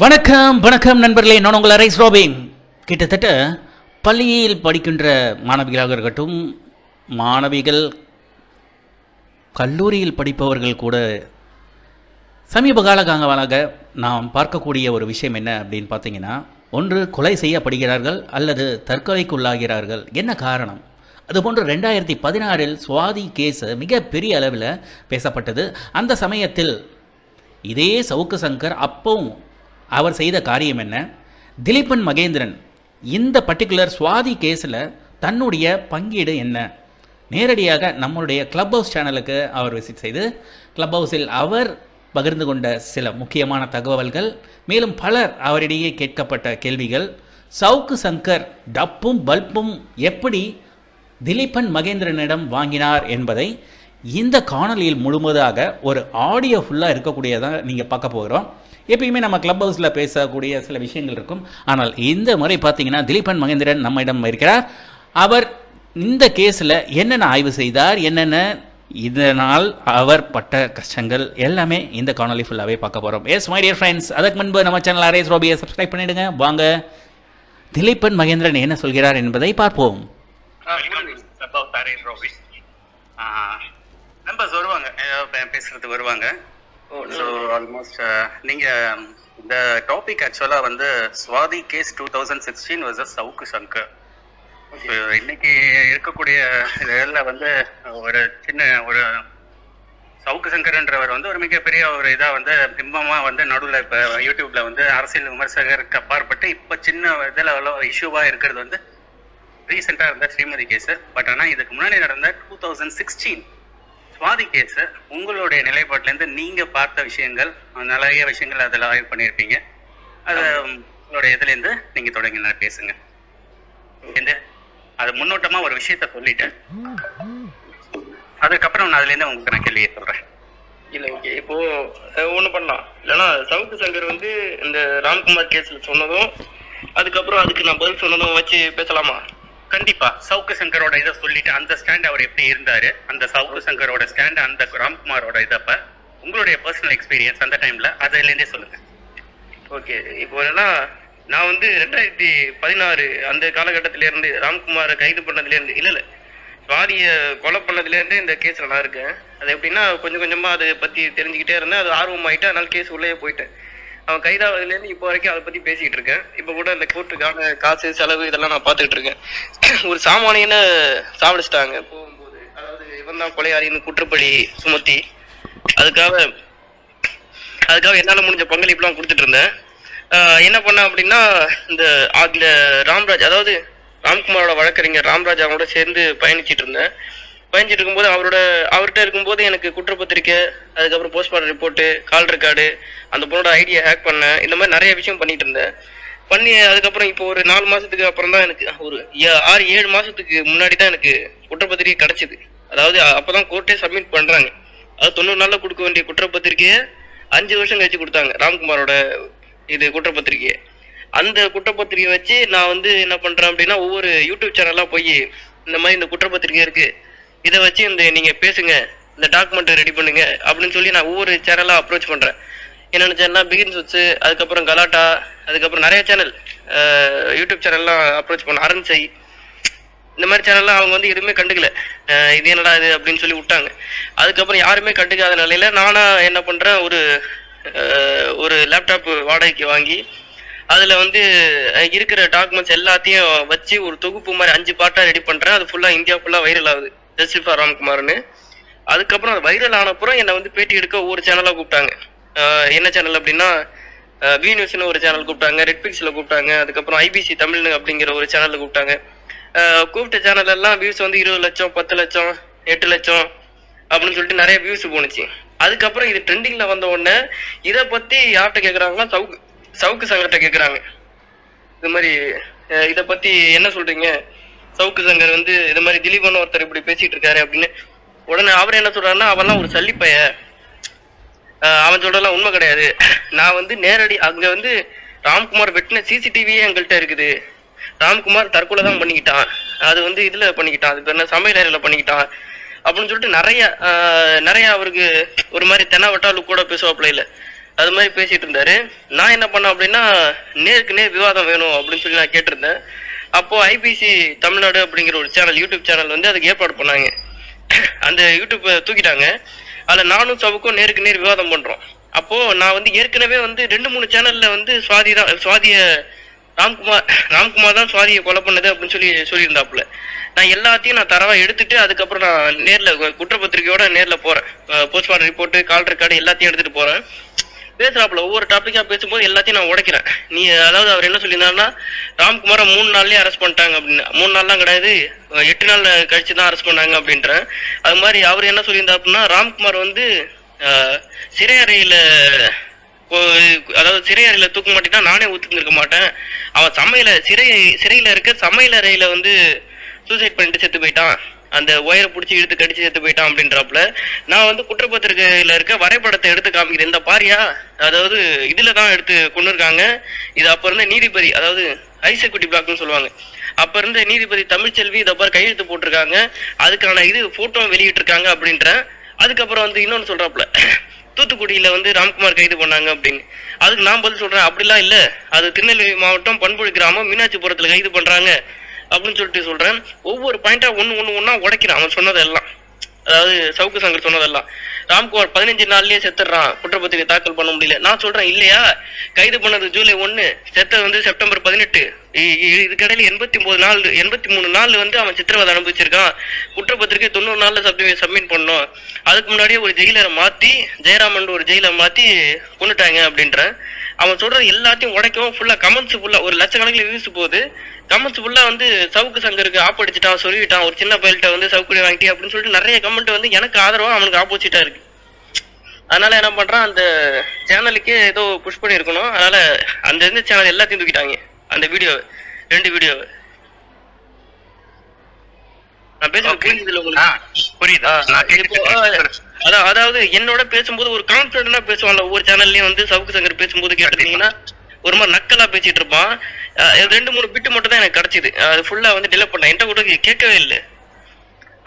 வணக்கம் வணக்கம் நண்பர்களே, நான் உங்கள் ரைஸ் ரோபின். கிட்டத்தட்ட பள்ளியில் படிக்கின்ற மாணவிகளாக இருக்கட்டும், மாணவிகள் கல்லூரியில் படிப்பவர்கள் கூட சமீப காலமாக நாம் பார்க்கக்கூடிய ஒரு விஷயம் என்ன அப்படின்னு பார்த்தீங்கன்னா, ஒன்று கொலை செய்யப்படுகிறார்கள் அல்லது தற்கொலைக்குள்ளாகிறார்கள். என்ன காரணம்? அதுபோன்று 2016 சுவாதி கேஸ் மிக பெரிய அளவில் பேசப்பட்டது. அந்த சமயத்தில் இதே சவுக்கு சங்கர் அப்பவும் அவர் செய்த காரியம் என்ன? திலீபன் மகேந்திரன் இந்த பர்டிகுலர் சுவாதி கேஸில் தன்னுடைய பங்கீடு என்ன? நேரடியாக நம்முடைய கிளப் ஹவுஸ் சேனலுக்கு அவர் விசிட் செய்து கிளப் ஹவுஸில் அவர் பகிர்ந்து கொண்ட சில முக்கியமான தகவல்கள், மேலும் பலர் அவரிடையே கேட்கப்பட்ட கேள்விகள், சவுக்கு சங்கர் டப்பும் பல்பும் எப்படி திலீபன் மகேந்திரனிடம் வாங்கினார் என்பதை இந்த காணொலியில் முழுவதாக ஒரு ஆடியோ ஃபுல்லாக இருக்கக்கூடியதாக நீங்கள் பார்க்க போகிறோம். எப்பயுமே நம்ம கிளப் ஹவுஸில் பேசக்கூடிய சில விஷயங்கள் இருக்கும். ஆனால் இந்த முறை பார்த்தீங்கன்னா திலீபன் மகேந்திரன் நம்மிடம் இருக்கிறார். அவர் இந்த கேஸில் என்னென்ன ஆய்வு செய்தார், என்னென்ன இதனால் அவர் பட்ட கஷ்டங்கள் எல்லாமே இந்த காணொலி ஃபுல்லாகவே பார்க்க போகிறோம். எஸ் மை டியர் ஃப்ரெண்ட்ஸ், அதற்கு முன்பு நம்ம சேனல் ஆர்எஸ் ரோபியை சப்ஸ்கிரைப் பண்ணிவிடுங்க. வாங்க திலீபன் மகேந்திரன் என்ன சொல்கிறார் என்பதை பார்ப்போம். மெம்பர்ஸ் வருவாங்க, பேசுறதுக்கு வருவாங்க. ஸோ ஆல்மோஸ்ட் நீங்கள் இந்த டாபிக் ஆக்சுவலாக வந்து சுவாதி கேஸ் 2016 வர்சஸ் சவுக்கு சங்கர். இன்னைக்கு இருக்கக்கூடிய இதில் வந்து ஒரு சின்ன ஒரு சவுக்கு சங்கர்ன்றவர் வந்து ஒரு மிகப்பெரிய ஒரு இதாக வந்து பிம்பமாக வந்து நடுவில் இப்போ யூடியூப்ல வந்து அரசியல் விமர்சகருக்கு அப்பாற்பட்டு இப்போ சின்ன இதில் இஷ்யூவாக இருக்கிறது வந்து ரீசெண்டாக இருந்த ஸ்ரீமதி கேஸு. பட் ஆனால் இதுக்கு முன்னாடி நடந்த 2016 சுவாதி கேஸ் உங்களுடைய நிலைப்பாட்டிலேருந்து நீங்கள் பார்த்த விஷயங்கள், நிறைய விஷயங்கள் அதில் ஆய்வு பண்ணியிருப்பீங்க. அது உங்களுடைய இதுலேருந்து நீங்கள் தொடங்கி பேசுங்க. அது முன்னோட்டமாக ஒரு விஷயத்த சொல்லிட்டேன், அதுக்கப்புறம் நான் அதுலேருந்து உங்களுக்கு நான் கேள்வியை சொல்கிறேன். இல்லை, ஓகே. இப்போ ஒன்று பண்ணலாம். இல்லைன்னா சவுக்கு சங்கர் வந்து இந்த ராம்குமார் கேஸில் சொன்னதும் அதுக்கப்புறம் அதுக்கு நான் பதில் சொன்னதும் வச்சு பேசலாமா? கண்டிப்பா. சவுக்கு சங்கரோட இதை சொல்லிட்டு அந்த ஸ்டாண்ட் அவர் எப்படி இருந்தாரு, அந்த சவுக்கு சங்கரோட ஸ்டாண்ட், அந்த ராம்குமாரோட இதப்ப உங்களுடைய பர்சனல் எக்ஸ்பீரியன்ஸ் அந்த டைம்ல அதுலேருந்தே சொல்லுங்க. ஓகே. இப்போ என்னன்னா, நான் வந்து 2016 அந்த காலகட்டத்திலேருந்து ராம்குமாரை கைது பண்ணதுலேருந்து இல்லை சுவாதியை கொலை பண்ணதுலேருந்து இந்த கேஸில் நான் இருக்கேன். அது எப்படின்னா, கொஞ்சம் கொஞ்சமாக அதை பற்றி தெரிஞ்சுக்கிட்டே இருந்தேன். அது ஆர்வமாயிட்டு, அதனால கேஸ் உள்ளே போயிட்டேன். அவன் கைதாவதுலேருந்து இப்போ வரைக்கும் அதை பற்றி பேசிக்கிட்டு இருக்கேன். இப்போ கூட இந்த கோர்ட்டுக்கான காசு செலவு இதெல்லாம் நான் பார்த்துக்கிட்டு இருக்கேன். ஒரு சாமானியனை சாவடிச்சிட்டாங்க போகும்போது. அதாவது இவன் தான் கொலையாளின்னு குற்றப்படி சுமத்தி அதுக்காக என்னால் முடிஞ்ச பங்களிப்புலாம் கொடுத்துட்டு இருந்தேன். என்ன பண்ணேன் அப்படின்னா, இந்த ராம்ராஜ், அதாவது ராம்குமாரோட வழக்கறிஞர் ராம்ராஜ் அவங்களோட சேர்ந்து பயணிச்சிட்டு இருக்கும்போது அவர்கிட்ட இருக்கும்போது எனக்கு குற்றப்பத்திரிக்கை, அதுக்கப்புறம் போஸ்ட்மார்ட்டம் ரிப்போர்ட்டு, கால் ரெக்கார்டு, அந்த பொண்ணோட ஐடியா ஹேக் பண்ணேன். இந்த மாதிரி நிறைய விஷயம் பண்ணிட்டு இருந்தேன். அதுக்கப்புறம் இப்போ ஒரு 4 மாசத்துக்கு அப்புறம் தான் எனக்கு, ஒரு 6-7 மாசத்துக்கு முன்னாடி தான் எனக்கு குற்றப்பத்திரிக்கை கிடைச்சிது. அதாவது அப்பதான் கோர்ட்டே சப்மிட் பண்றாங்க. அது 90 நாள்ல கொடுக்க வேண்டிய குற்றப்பத்திரிக்கையை 5 வருஷம் கழிச்சு கொடுத்தாங்க, ராம்குமாரோட இது குற்றப்பத்திரிக்கையை. அந்த குற்றப்பத்திரிக்கை வச்சு நான் வந்து என்ன பண்றேன் அப்படின்னா, ஒவ்வொரு யூடியூப் சேனலா போய் இந்த மாதிரி இந்த குற்றப்பத்திரிக்கை இருக்கு, இதை வச்சு நீங்க பேசுங்க, இந்த டாக்குமெண்ட் ரெடி பண்ணுங்க அப்படின்னு சொல்லி நான் ஒவ்வொரு சேனலா அப்ரோச் பண்றேன். என்னென்ன சேனல்னா, பிகின்ஸ் வச்சு, அதுக்கப்புறம் கலாட்டா, அதுக்கப்புறம் நிறைய சேனல் யூடியூப் சேனல்லாம் அப்ரோச் பண்ண, அரண்சை, இந்த மாதிரி சேனல்லாம் அவங்க வந்து எதுவுமே கண்டுக்கல. இது என்னடா இது அப்படின்னு சொல்லி விட்டாங்க. அதுக்கப்புறம் யாருமே கண்டுக்காத நிலையில நானா என்ன பண்றேன், ஒரு லேப்டாப் வாடகைக்கு வாங்கி அதுல வந்து இருக்கிற டாக்குமெண்ட்ஸ் எல்லாத்தையும் வச்சு ஒரு தொகுப்பு மாதிரி 5 பார்ட்டா ரெடி பண்றேன். அது ஃபுல்லா இந்தியா ஃபுல்லா வைரல் ஆகுது, ஜஸ்டிஸ் ஃபார் ராம்குமார்னு. அதுக்கப்புறம் அது வைரல் ஆனப்புறம் என்னை வந்து பேட்டி எடுக்க ஒவ்வொரு சேனலா கூப்பிட்டாங்க. என்ன சேனல் அப்படின்னா, வி நியூஸ்னு ஒரு சேனல் கூப்பிட்டாங்க, ரெட்பிக்ஸ்ல கூப்பிட்டாங்க, அதுக்கப்புறம் ஐபிசி தமிழ்னு அப்படிங்கிற ஒரு சேனல்ல கூப்பிட்டாங்க. கூப்பிட்ட சேனல் எல்லாம் வியூஸ் வந்து 20 லட்சம், 10 லட்சம், 8 லட்சம் அப்படின்னு சொல்லிட்டு நிறைய வியூஸ் போனுச்சு. அதுக்கப்புறம் இது ட்ரெண்டிங்ல வந்த உடனே இதை பத்தி யார்கிட்ட கேட்கறாங்கன்னா, சவுக்கு சங்கர்கிட்ட கேட்கறாங்க. இது மாதிரி இதை பத்தி என்ன சொல்றீங்க, சவுக்கு சங்கர் வந்து இது மாதிரி திலீபன் ஒருத்தர் இப்படி பேசிட்டு இருக்காரு அப்படின்னு. உடனே அவர் என்ன சொல்றாருன்னா, அவன்லாம் ஒரு சல்லிப்பைய, அவன் சொல்றதெல்லாம் உண்மை கிடையாது. நான் வந்து நேரடி அங்க வந்து ராம்குமார் வெட்டின சிசிடிவியே எங்கள்கிட்ட இருக்குது. ராம்குமார் தற்கொலை தான் பண்ணிக்கிட்டான், அது வந்து இதுல பண்ணிக்கிட்டான், அது பேர் சமையல் அறையில பண்ணிக்கிட்டான் அப்படின்னு சொல்லிட்டு நிறைய அவருக்கு ஒரு மாதிரி தெனாவட்டா லுக் கூட பேசுவாப்புல. இல்லை அது மாதிரி பேசிட்டு இருந்தாரு. நான் என்ன பண்ணேன் அப்படின்னா நேருக்கு நேர் விவாதம் வேணும் அப்படின்னு சொல்லி நான் கேட்டிருந்தேன். அப்போ ஐபிசி தமிழ்நாடு அப்படிங்கிற ஒரு சேனல், யூடியூப் சேனல் வந்து அதுக்கு ஏற்பாடு பண்ணாங்க. அந்த யூடியூப் தூக்கிட்டாங்க. அதுல நானும் சவுக்கும் நேருக்கு நேர் விவாதம் பண்றோம். அப்போ நான் வந்து ஏற்கனவே வந்து 2-3 சேனல்ல வந்து சுவாதிய ராம்குமார் தான் சுவாதியை கொலை பண்ணது அப்படின்னு சொல்லியிருந்தாப்புல. நான் எல்லாத்தையும் நான் தரவா எடுத்துட்டு அதுக்கப்புறம் நான் நேர்ல குற்றப்பத்திரிக்கையோட நேர்ல போறேன். போஸ்ட்மார்டம் ரிப்போர்ட், கால் ரெக்கார்டு எல்லாத்தையும் எடுத்துட்டு போறேன். பேசுறாப்புல ஒவ்வொரு டாபிக்கா பேசும்போது எல்லாத்தையும் நான் உடைக்கிறேன். அதாவது அவர் என்ன சொல்லியிருந்தாருன்னா, ராம்குமாரை 3 நாள்லயே அரெஸ்ட் பண்ணிட்டாங்க அப்படின்னு. 3 நாள்லாம் கிடையாது, 8 நாள் கழிச்சு தான் அரெஸ்ட் பண்ணாங்க அப்படின்றேன். அது மாதிரி அவர் என்ன சொல்லியிருந்தாருன்னா, ராம்குமார் வந்து சிறை அறையில தூக்க மாட்டேன்னா நானே ஒத்துக்கிருக்க மாட்டேன். அவன் சிறையில இருக்க சமையல் அறையில வந்து சூசைட் பண்ணிட்டு செத்து போயிட்டான், அந்த ஒயரை பிடிச்சி இழுத்து கடிச்சு செத்து போயிட்டான் அப்படின்றாப்புல. நான் வந்து குற்றப்பத்திரிகையில இருக்க வரைபடத்தை எடுத்து காமிக்கிறேன். இந்த பாரியா, அதாவது இதுலதான் எடுத்து கொண்டு இருக்காங்க. இது அப்ப இருந்த நீதிபதி, அதாவது ஹைசெக்யூரிட்டி பிளாக்னு சொல்லுவாங்க, அப்ப இருந்த நீதிபதி தமிழ்ச்செல்வி இதை பாரு கையெழுத்து போட்டிருக்காங்க, அதுக்கான இது போட்டோ வெளியிட்டு இருக்காங்க அப்படின்ற. அதுக்கப்புறம் வந்து இன்னொன்னு சொல்றாப்புல, தூத்துக்குடியில வந்து ராம்குமார் கைது பண்ணாங்க அப்படின்னு. அதுக்கு நான் பதில் சொல்றேன், அப்படிலாம் இல்ல, அது திருநெல்வேலி மாவட்டம் பண்புழி கிராமம் மீனாட்சிபுரத்துல கைது பண்றாங்க அப்படின்னு சொல்லிட்டு சொல்றேன். ஒவ்வொரு பாயிண்டா ஒண்ணு உடைக்கிறான் அவன் சொன்னதெல்லாம். அதாவது சவுக்கு சங்கர் சொன்னதெல்லாம், ராம்குமார் 15 நாள்லயே செத்துறான், குற்றப்பத்திரிகை தாக்கல் பண்ண முடியல. நான் சொல்றேன், இல்லையா, கைது பண்ணது ஜூலை 1, செத்த வந்து செப்டம்பர் 18. இதுக்கடையில 83 நாள் வந்து அவன் சித்திரவதை அனுபவிச்சிருக்கான். குற்றப்பத்திரிகை 90 நாள்ல சப்மிட் பண்ணோம். அதுக்கு முன்னாடியே ஒரு ஜெயிலரை மாத்தி, ஜெயராமன் ஒரு ஜெயிலை மாத்தி கொண்டுட்டாங்க அப்படின்ற. அவன் சொல்றது எல்லாத்தையும் உடைக்கவும் ஃபுல்லா கமெண்ட்ஸ் ஃபுல்லா ஒரு லட்சக்கணக்கில் வியூஸ் போகுது. கமெண்ட்ஸ் ஃபுல்லா வந்து சவுக்கு சங்கருக்கு ஆப்படிச்சுட்டான், சொல்லிட்டான், ஒரு சின்ன பயில்கிட்ட வந்து சவுக்குடி வாங்கிட்டே அப்படின்னு சொல்லிட்டு நிறைய கமெண்ட் வந்து எனக்கு ஆதரவா அவனுக்கு ஆப்போசிட்டா இருக்கு. அதனால என்ன பண்றான், அந்த சேனலுக்கே ஏதோ புஷ் பண்ணி இருக்கணும். அதனால அந்த சேனல் எல்லாத்தையும் தூக்கிட்டாங்க. அந்த வீடியோ 2 வீடியோவை நான் பேசுறது புரியுதுல உங்களுக்கு? புரியுது. அதாவது என்னோட பேசும்போது ஒரு கான்பிடண்டா பேசுவான்ல, ஒவ்வொரு சேனல்லயும் வந்து சவுக்கு சங்கர் பேசும்போது கேட்டிருந்தீங்கன்னா ஒரு மாதிரி நக்கலா பேசிட்டு இருப்பான். 2-3 பிட்டு மட்டும் தான் எனக்கு கிடைச்சது. அது ஃபுல்லா வந்து டிலீட் பண்ணேன், என்கிட்ட கூட கேட்கவே இல்லை.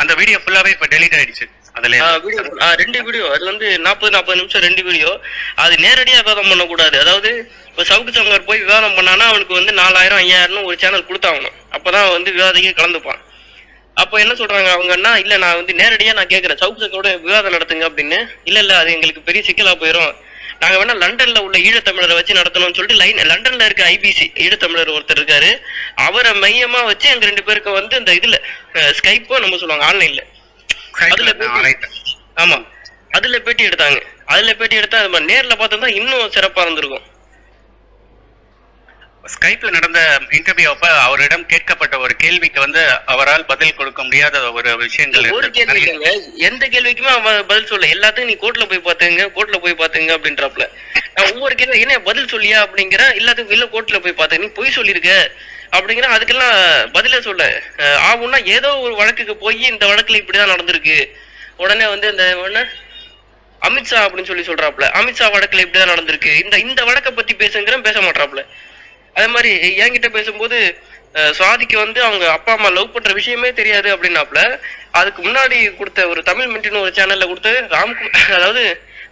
அந்த வீடியோ ஃபுல்லாவே இப்ப டெலீட் ஆயிடுச்சு. அதுல 2 வீடியோ, அது வந்து 40 நிமிஷம் 2 வீடியோ. அது நேரடியா விவாதம் பண்ணக்கூடாது. அதாவது இப்ப சவுக்கு சங்கர் போய் விவாதம் பண்ணானா அவனுக்கு வந்து 4000 5000 ஒரு சேனல் கொடுத்தாகணும், அப்பதான் வந்து விவாதிக்க கலந்துப்பான். அப்போ என்ன சொல்றாங்க அவங்கன்னா, இல்ல நான் வந்து நேரடியா நான் கேட்கறேன், சவுக்கு சங்கரோட விவாதம் நடத்துங்க அப்படின்னு. இல்ல அது எங்களுக்கு பெரிய சிக்கலா போயிடும், நாங்க வேணா லண்டன்ல உள்ள ஈழத்தமிழரை வச்சு நடத்தணும்னு சொல்லிட்டு லண்டன்ல இருக்க ஐபிசி ஈழத்தமிழர் ஒருத்தர் இருக்காரு, அவரை மையமா வச்சு எங்க 2 பேருக்கு வந்து இந்த இதுல ஸ்கைப்போ நம்ம சொல்லுவாங்க ஆன்லைன்ல, அதுல ஆமா அதுல பேட்டி எடுத்தாங்க. அதுல பேட்டி எடுத்தா நேர்ல பார்த்தா இன்னும் சிறப்பா இருந்திருக்கும். ஸ்கைப்ல நடந்த இன்டர்வியூ அப்ப அவரிடம் கேட்கப்பட்ட ஒரு கேள்விக்கு வந்து அவரால் பதில் கொடுக்க முடியாத ஒரு விஷயங்கள், ஒரு கேள்வி இல்லைங்க, எந்த கேள்விக்குமே அவன் பதில் சொல்ல, எல்லாத்தையும் நீ கோர்ட்ல போய் பாத்துங்க அப்படின்றாப்ல. நான் ஒவ்வொரு கேள்வி என்ன பதில் சொல்லியா அப்படிங்கிற, எல்லாத்துக்கும் இல்ல கோர்ட்ல போய் பாத்து நீ பொய் சொல்லிருக்க அப்படிங்கிற, அதுக்கெல்லாம் பதிலே சொல்ல. ஆகும்னா ஏதோ ஒரு வழக்குக்கு போய் இந்த வழக்குல இப்படிதான் நடந்திருக்கு, உடனே வந்து இந்த அமித்ஷா அப்படின்னு சொல்றாப்ல, அமித்ஷா வழக்குல இப்படிதான் நடந்திருக்கு, இந்த வழக்கை பத்தி பேச மாட்டாப்ல. அதே மாதிரி என்கிட்ட பேசும்போது சுவாதிக்கு வந்து அவங்க அப்பா அம்மா லவ் பண்ற விஷயமே தெரியாது அப்படின்னாப்ல. அதுக்கு முன்னாடி கொடுத்த ஒரு தமிழ் மின்ட்னு ஒரு சேனல்ல கொடுத்து அதாவது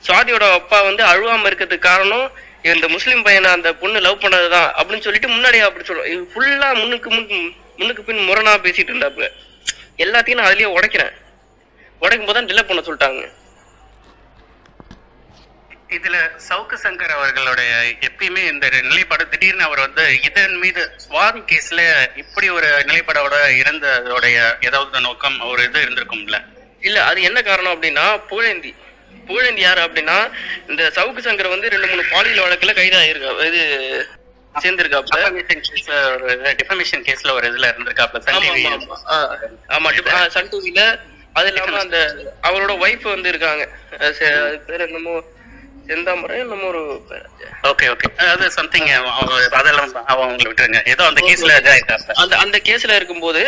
சுவாதியோட அப்பா வந்து அழுவாம இருக்கிறதுக்கு காரணம் இந்த முஸ்லீம் பையனை அந்த பொண்ணு லவ் பண்ணதுதான் அப்படின்னு சொல்லிட்டு முன்னாடியே அப்படி சொல்லுவோம். ஃபுல்லா முன்னுக்கு பின் முரணா பேசிட்டு இருந்தாப்புல. எல்லாத்தையும் நான் அதுலயே உடைக்கும் போதுதான் டிலே பண்ண சொல்லிட்டாங்க. இதுல சவுக்கு சங்கர் அவர்களுடைய எப்பயுமே இந்த நிலைப்பாடு, திடீர்னு அவர் வந்து இதன் மீது சுவாதி கேஸ்ல இப்படி ஒரு நிலைப்பாடோட இருந்ததோடைய ஏதாவது நோக்கம் ஒரு இது இருந்திருக்கும்ல? இல்ல, அது என்ன காரணம் அப்படின்னா, புகழேந்தி யாரு அப்படின்னா, இந்த சவுக்கு சங்கர் வந்து 2-3 பாலியல் வழக்குல கைதாயிருக்கா, இது சேர்ந்திருக்காப்ல, டிஃபமேஷன் கேஸ்ல ஒரு இதுல இருந்திருக்காப்ல. ஆமா சன் டிவில. அது இல்லாம அந்த அவரோட ஒய்ஃப் வந்து இருக்காங்க, பேர் என்னமோ செந்தாமரை நம்ம ஒரு ஓகே அது சம்திங், அதெல்லாம் அவங்களை விட்டுருங்க. ஏதோ அந்த கேஸ்ல அந்த கேஸ்ல இருக்கும்போது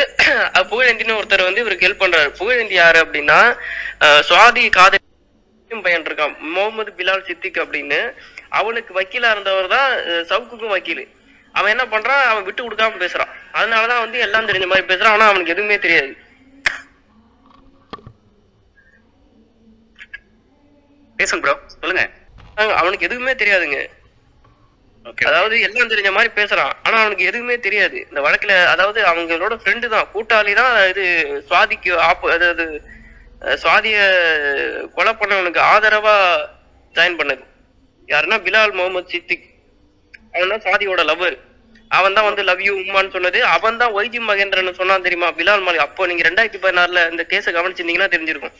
புகழேந்தின்னு ஒருத்தர் வந்து இவருக்கு ஹெல்ப் பண்றாரு. புகழேந்தி யாரு அப்படின்னா, சுவாதி காதல் பையன் இருக்கான் முகமது பிலால் சித்திக் அப்படின்னு, அவனுக்கு வக்கீலா இருந்தவர் தான் சவுக்குக்கும் வக்கீல். அவன் என்ன பண்றான், அவன் விட்டு கொடுக்காம பேசுறான். அதனாலதான் வந்து எல்லாம் தெரிஞ்ச மாதிரி பேசுறான், ஆனா அவனுக்கு எதுவுமே தெரியாது. பேசுங்க ப்ரோ, சொல்லுங்க. அவனுக்கு எதுவுமே தெரியாதுங்க. அதாவது எல்லாம் தெரிஞ்ச மாதிரி பேசுறான், ஆனா அவனுக்கு எதுவுமே தெரியாது இந்த வழக்குல. அதாவது அவங்களோட ஃப்ரெண்டு தான், கூட்டாளி தான் இது சுவாதிக்கு அதாவது சுவாதிய கொலை பண்ணவனுக்கு ஆதரவா ஜாயின் பண்ணது யாருன்னா பிலால் முகமது சித்திக். அவன் தான் சுவாதியோட லவ்வர். அவன் தான் வந்து லவ் யூ உம்மான்னு சொன்னது. அவன் தான் ஒய்ஜி மகேந்திரன் சொன்னான் தெரியுமா பிலால் மாலிக். அப்போ நீங்க 2016 இந்த கேஸை கவனிச்சிருந்தீங்கன்னா தெரிஞ்சிருக்கும்.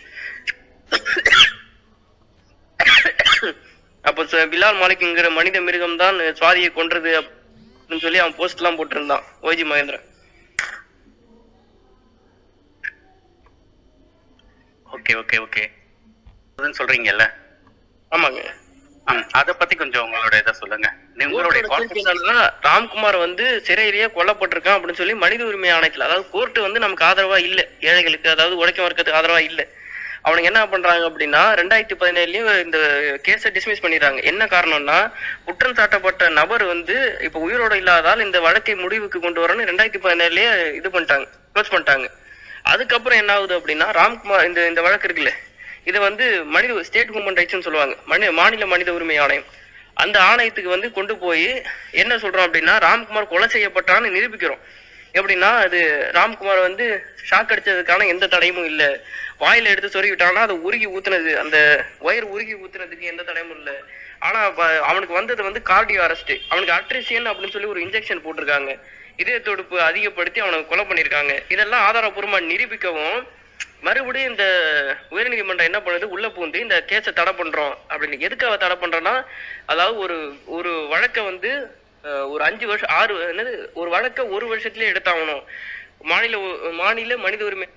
அப்போ பிலால் மாலிக்ங்கிற மனித மிருகம் தான் சுவாதியை கொன்றது அப்படின்னு சொல்லி அவன் போஸ்ட் எல்லாம் போட்டிருந்தான் Y G Mahendran. Okay okay okay சொல்றீங்கல்ல? ஆமாங்க. அத பத்தி கொஞ்சம் உங்களோட இதை சொல்லுங்க. ராம்குமார் வந்து சிறையிலேயே கொல்லப்பட்டிருக்கான் அப்படின்னு சொல்லி மனித உரிமை ஆணையத்துல, அதாவது கோர்ட் வந்து நமக்கு ஆதரவா இல்ல, ஏழைகளுக்கு அதாவது உழைக்கும் வர்க்கத்துக்கு ஆதரவா இல்ல. அவனுக்கு என்ன பண்றாங்க அப்படின்னா 2017 இந்த கேஸை டிஸ்மிஸ் பண்ணிடுறாங்க. என்ன காரணம்னா குற்றம் சாட்டப்பட்ட நபர் வந்து இப்ப உயிரோட இல்லாதால் இந்த வழக்கை முடிவுக்கு கொண்டு வரணும்னு 2017 இது பண்ணிட்டாங்க, க்ளோஸ் பண்ணிட்டாங்க. அதுக்கப்புறம் என்ன ஆகுது அப்படின்னா ராம்குமார் இந்த வழக்கு இருக்குல்ல, இதை வந்து ஸ்டேட் ஹியூமன் ரைட்ஸ்னு சொல்லுவாங்க, மாநில மனித உரிமை ஆணையம். அந்த ஆணையத்துக்கு வந்து கொண்டு போய் என்ன சொல்றோம் அப்படின்னா ராம்குமார் கொலை செய்யப்பட்டான்னு நிரூபிக்கிறோம். எப்படின்னா அது ராம்குமார் வந்து ஷாக் அடிச்சதுக்கான எந்த தடையும் இல்லை, வாயில எடுத்து சொருகிட்டான்னா அதை உருகி ஊத்துனது, அந்த ஒயர் உருகி ஊத்துனதுக்கு எந்த தடையும் இல்லை. ஆனா அவனுக்கு வந்தது வந்து கார்டியோ அரெஸ்ட். அவனுக்கு அட்ரிசியன் அப்படின்னு சொல்லி ஒரு இன்ஜெக்ஷன் போட்டிருக்காங்க, இதய துடிப்பு அதிகப்படுத்தி அவனை கொலை பண்ணிருக்காங்க. இதெல்லாம் ஆதாரபூர்வமா நிரூபிக்கவும் மறுபடியும் இந்த உயர்நீதிமன்றம் என்ன பண்ணுது, உள்ள பூந்து இந்த கேஸை தடை பண்றோம் அப்படின்னு. எதுக்காக தடை பண்றோம்னா அதாவது ஒரு வழக்கை வந்து ஒரு 5 வருஷம் 6 என்னது ஒரு வழக்கை 1 வருஷத்துலயே எடுத்தாகணும். மாநில மனித உரிமை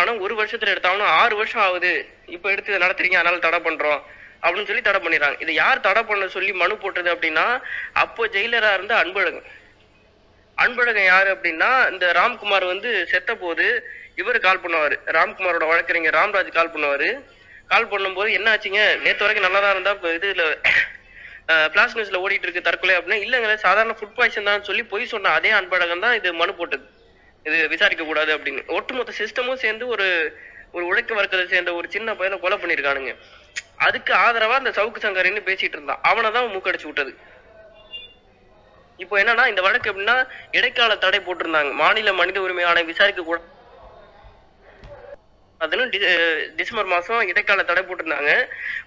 ஆனா 1 வருஷத்துல எடுத்தாகணும், 6 வருஷம் ஆகுது இப்ப எடுத்து இதை நடத்துறீங்க அதனால தடை பண்றோம் அப்படின்னு சொல்லி தடை பண்ணிடுறாங்க. இதை யார் தடை பண்ண சொல்லி மனு போட்டது அப்படின்னா அப்போ ஜெயிலரா இருந்த அன்பழகன் யாரு அப்படின்னா இந்த ராம்குமார் வந்து செத்த போது இவரு கால் பண்ணுவாரு, ராம்குமாரோட வழக்கறிஞர் ராம்ராஜ் கால் பண்ணுவாரு. கால் பண்ணும்போது என்ன ஆச்சுங்க, நேற்று வரைக்கும் நல்லா தான் இருந்தா இதுல பிளாஸ் நியூஸ்ல ஓடிட்டு இருக்கு தற்கொலை அப்படின்னா, இல்லைங்க சாதாரண ஃபுட் பாய்சன் தான் சொல்லி பொய் சொன்ன அதே அன்பழகன் தான் இது மனு போட்டது, இது விசாரிக்க கூடாது அப்படின்னு. ஒட்டுமொத்த சிஸ்டமும் சேர்ந்து ஒரு உழைக்க வர்க்கத்தை சேர்ந்த ஒரு சின்ன பையனை கொலை பண்ணிருக்கானுங்க. அதுக்கு ஆதரவா இந்த சவுக்கு சங்கரின்னு பேசிட்டு இருந்தான், அவனை தான் மூக்கடிச்சு விட்டது. இப்போ என்னன்னா இந்த வழக்கு எப்படின்னா இடைக்கால தடை போட்டிருந்தாங்க, மாநில மனித உரிமை ஆணையம் விசாரிக்க கூட அதுன்னு டிசம்பர் மாசம் இடைக்கால தடை போட்டிருந்தாங்க.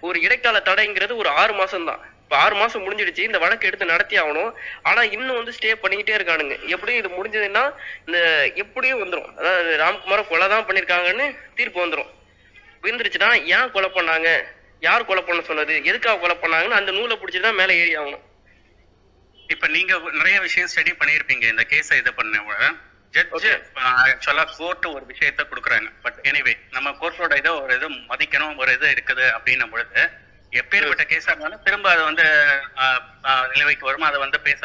ஒரு இடைக்கால தடைங்கிறது ஒரு 6 மாசம் தான். இப்ப 6 மாசம் முடிஞ்சிடுச்சு, இந்த வழக்கு எடுத்து நடத்தி ஆகணும். ஆனா இன்னும் வந்து ஸ்டே பண்ணிக்கிட்டே இருக்கானுங்க. எப்படியும் இது முடிஞ்சதுன்னா இந்த எப்படியும் வந்துடும், அதாவது ராம்குமார கொலை தான் பண்ணிருக்காங்கன்னு தீர்ப்பு வந்துடும். விழுந்துருச்சுன்னா ஏன் கொலை பண்ணாங்க, யார் கொலை பண்ண சொன்னது, எதுக்காக கொலை பண்ணாங்கன்னு அந்த நூலை பிடிச்சிட்டு மேலே ஏறி ஆகணும். இப்ப நீங்க நிறைய விஷயம் ஸ்டடி பண்ணிருப்பீங்க இந்த கேஸை இது பண்ண. ஜட்ஜ் ஆக்சுவலா கோர்ட் ஒரு விஷயத்த கொடுக்குறாங்க. பட் எனிவே நம்ம கோர்ட்டோட இதை ஒரு இது மதிக்கணும், ஒரு இது இருக்குது அப்படின்னும் பொழுது எப்பேற்பட்ட கேஸா இருந்தாலும் திரும்ப அதை வந்து நிலுவைக்கு வரும், அதை வந்து பேச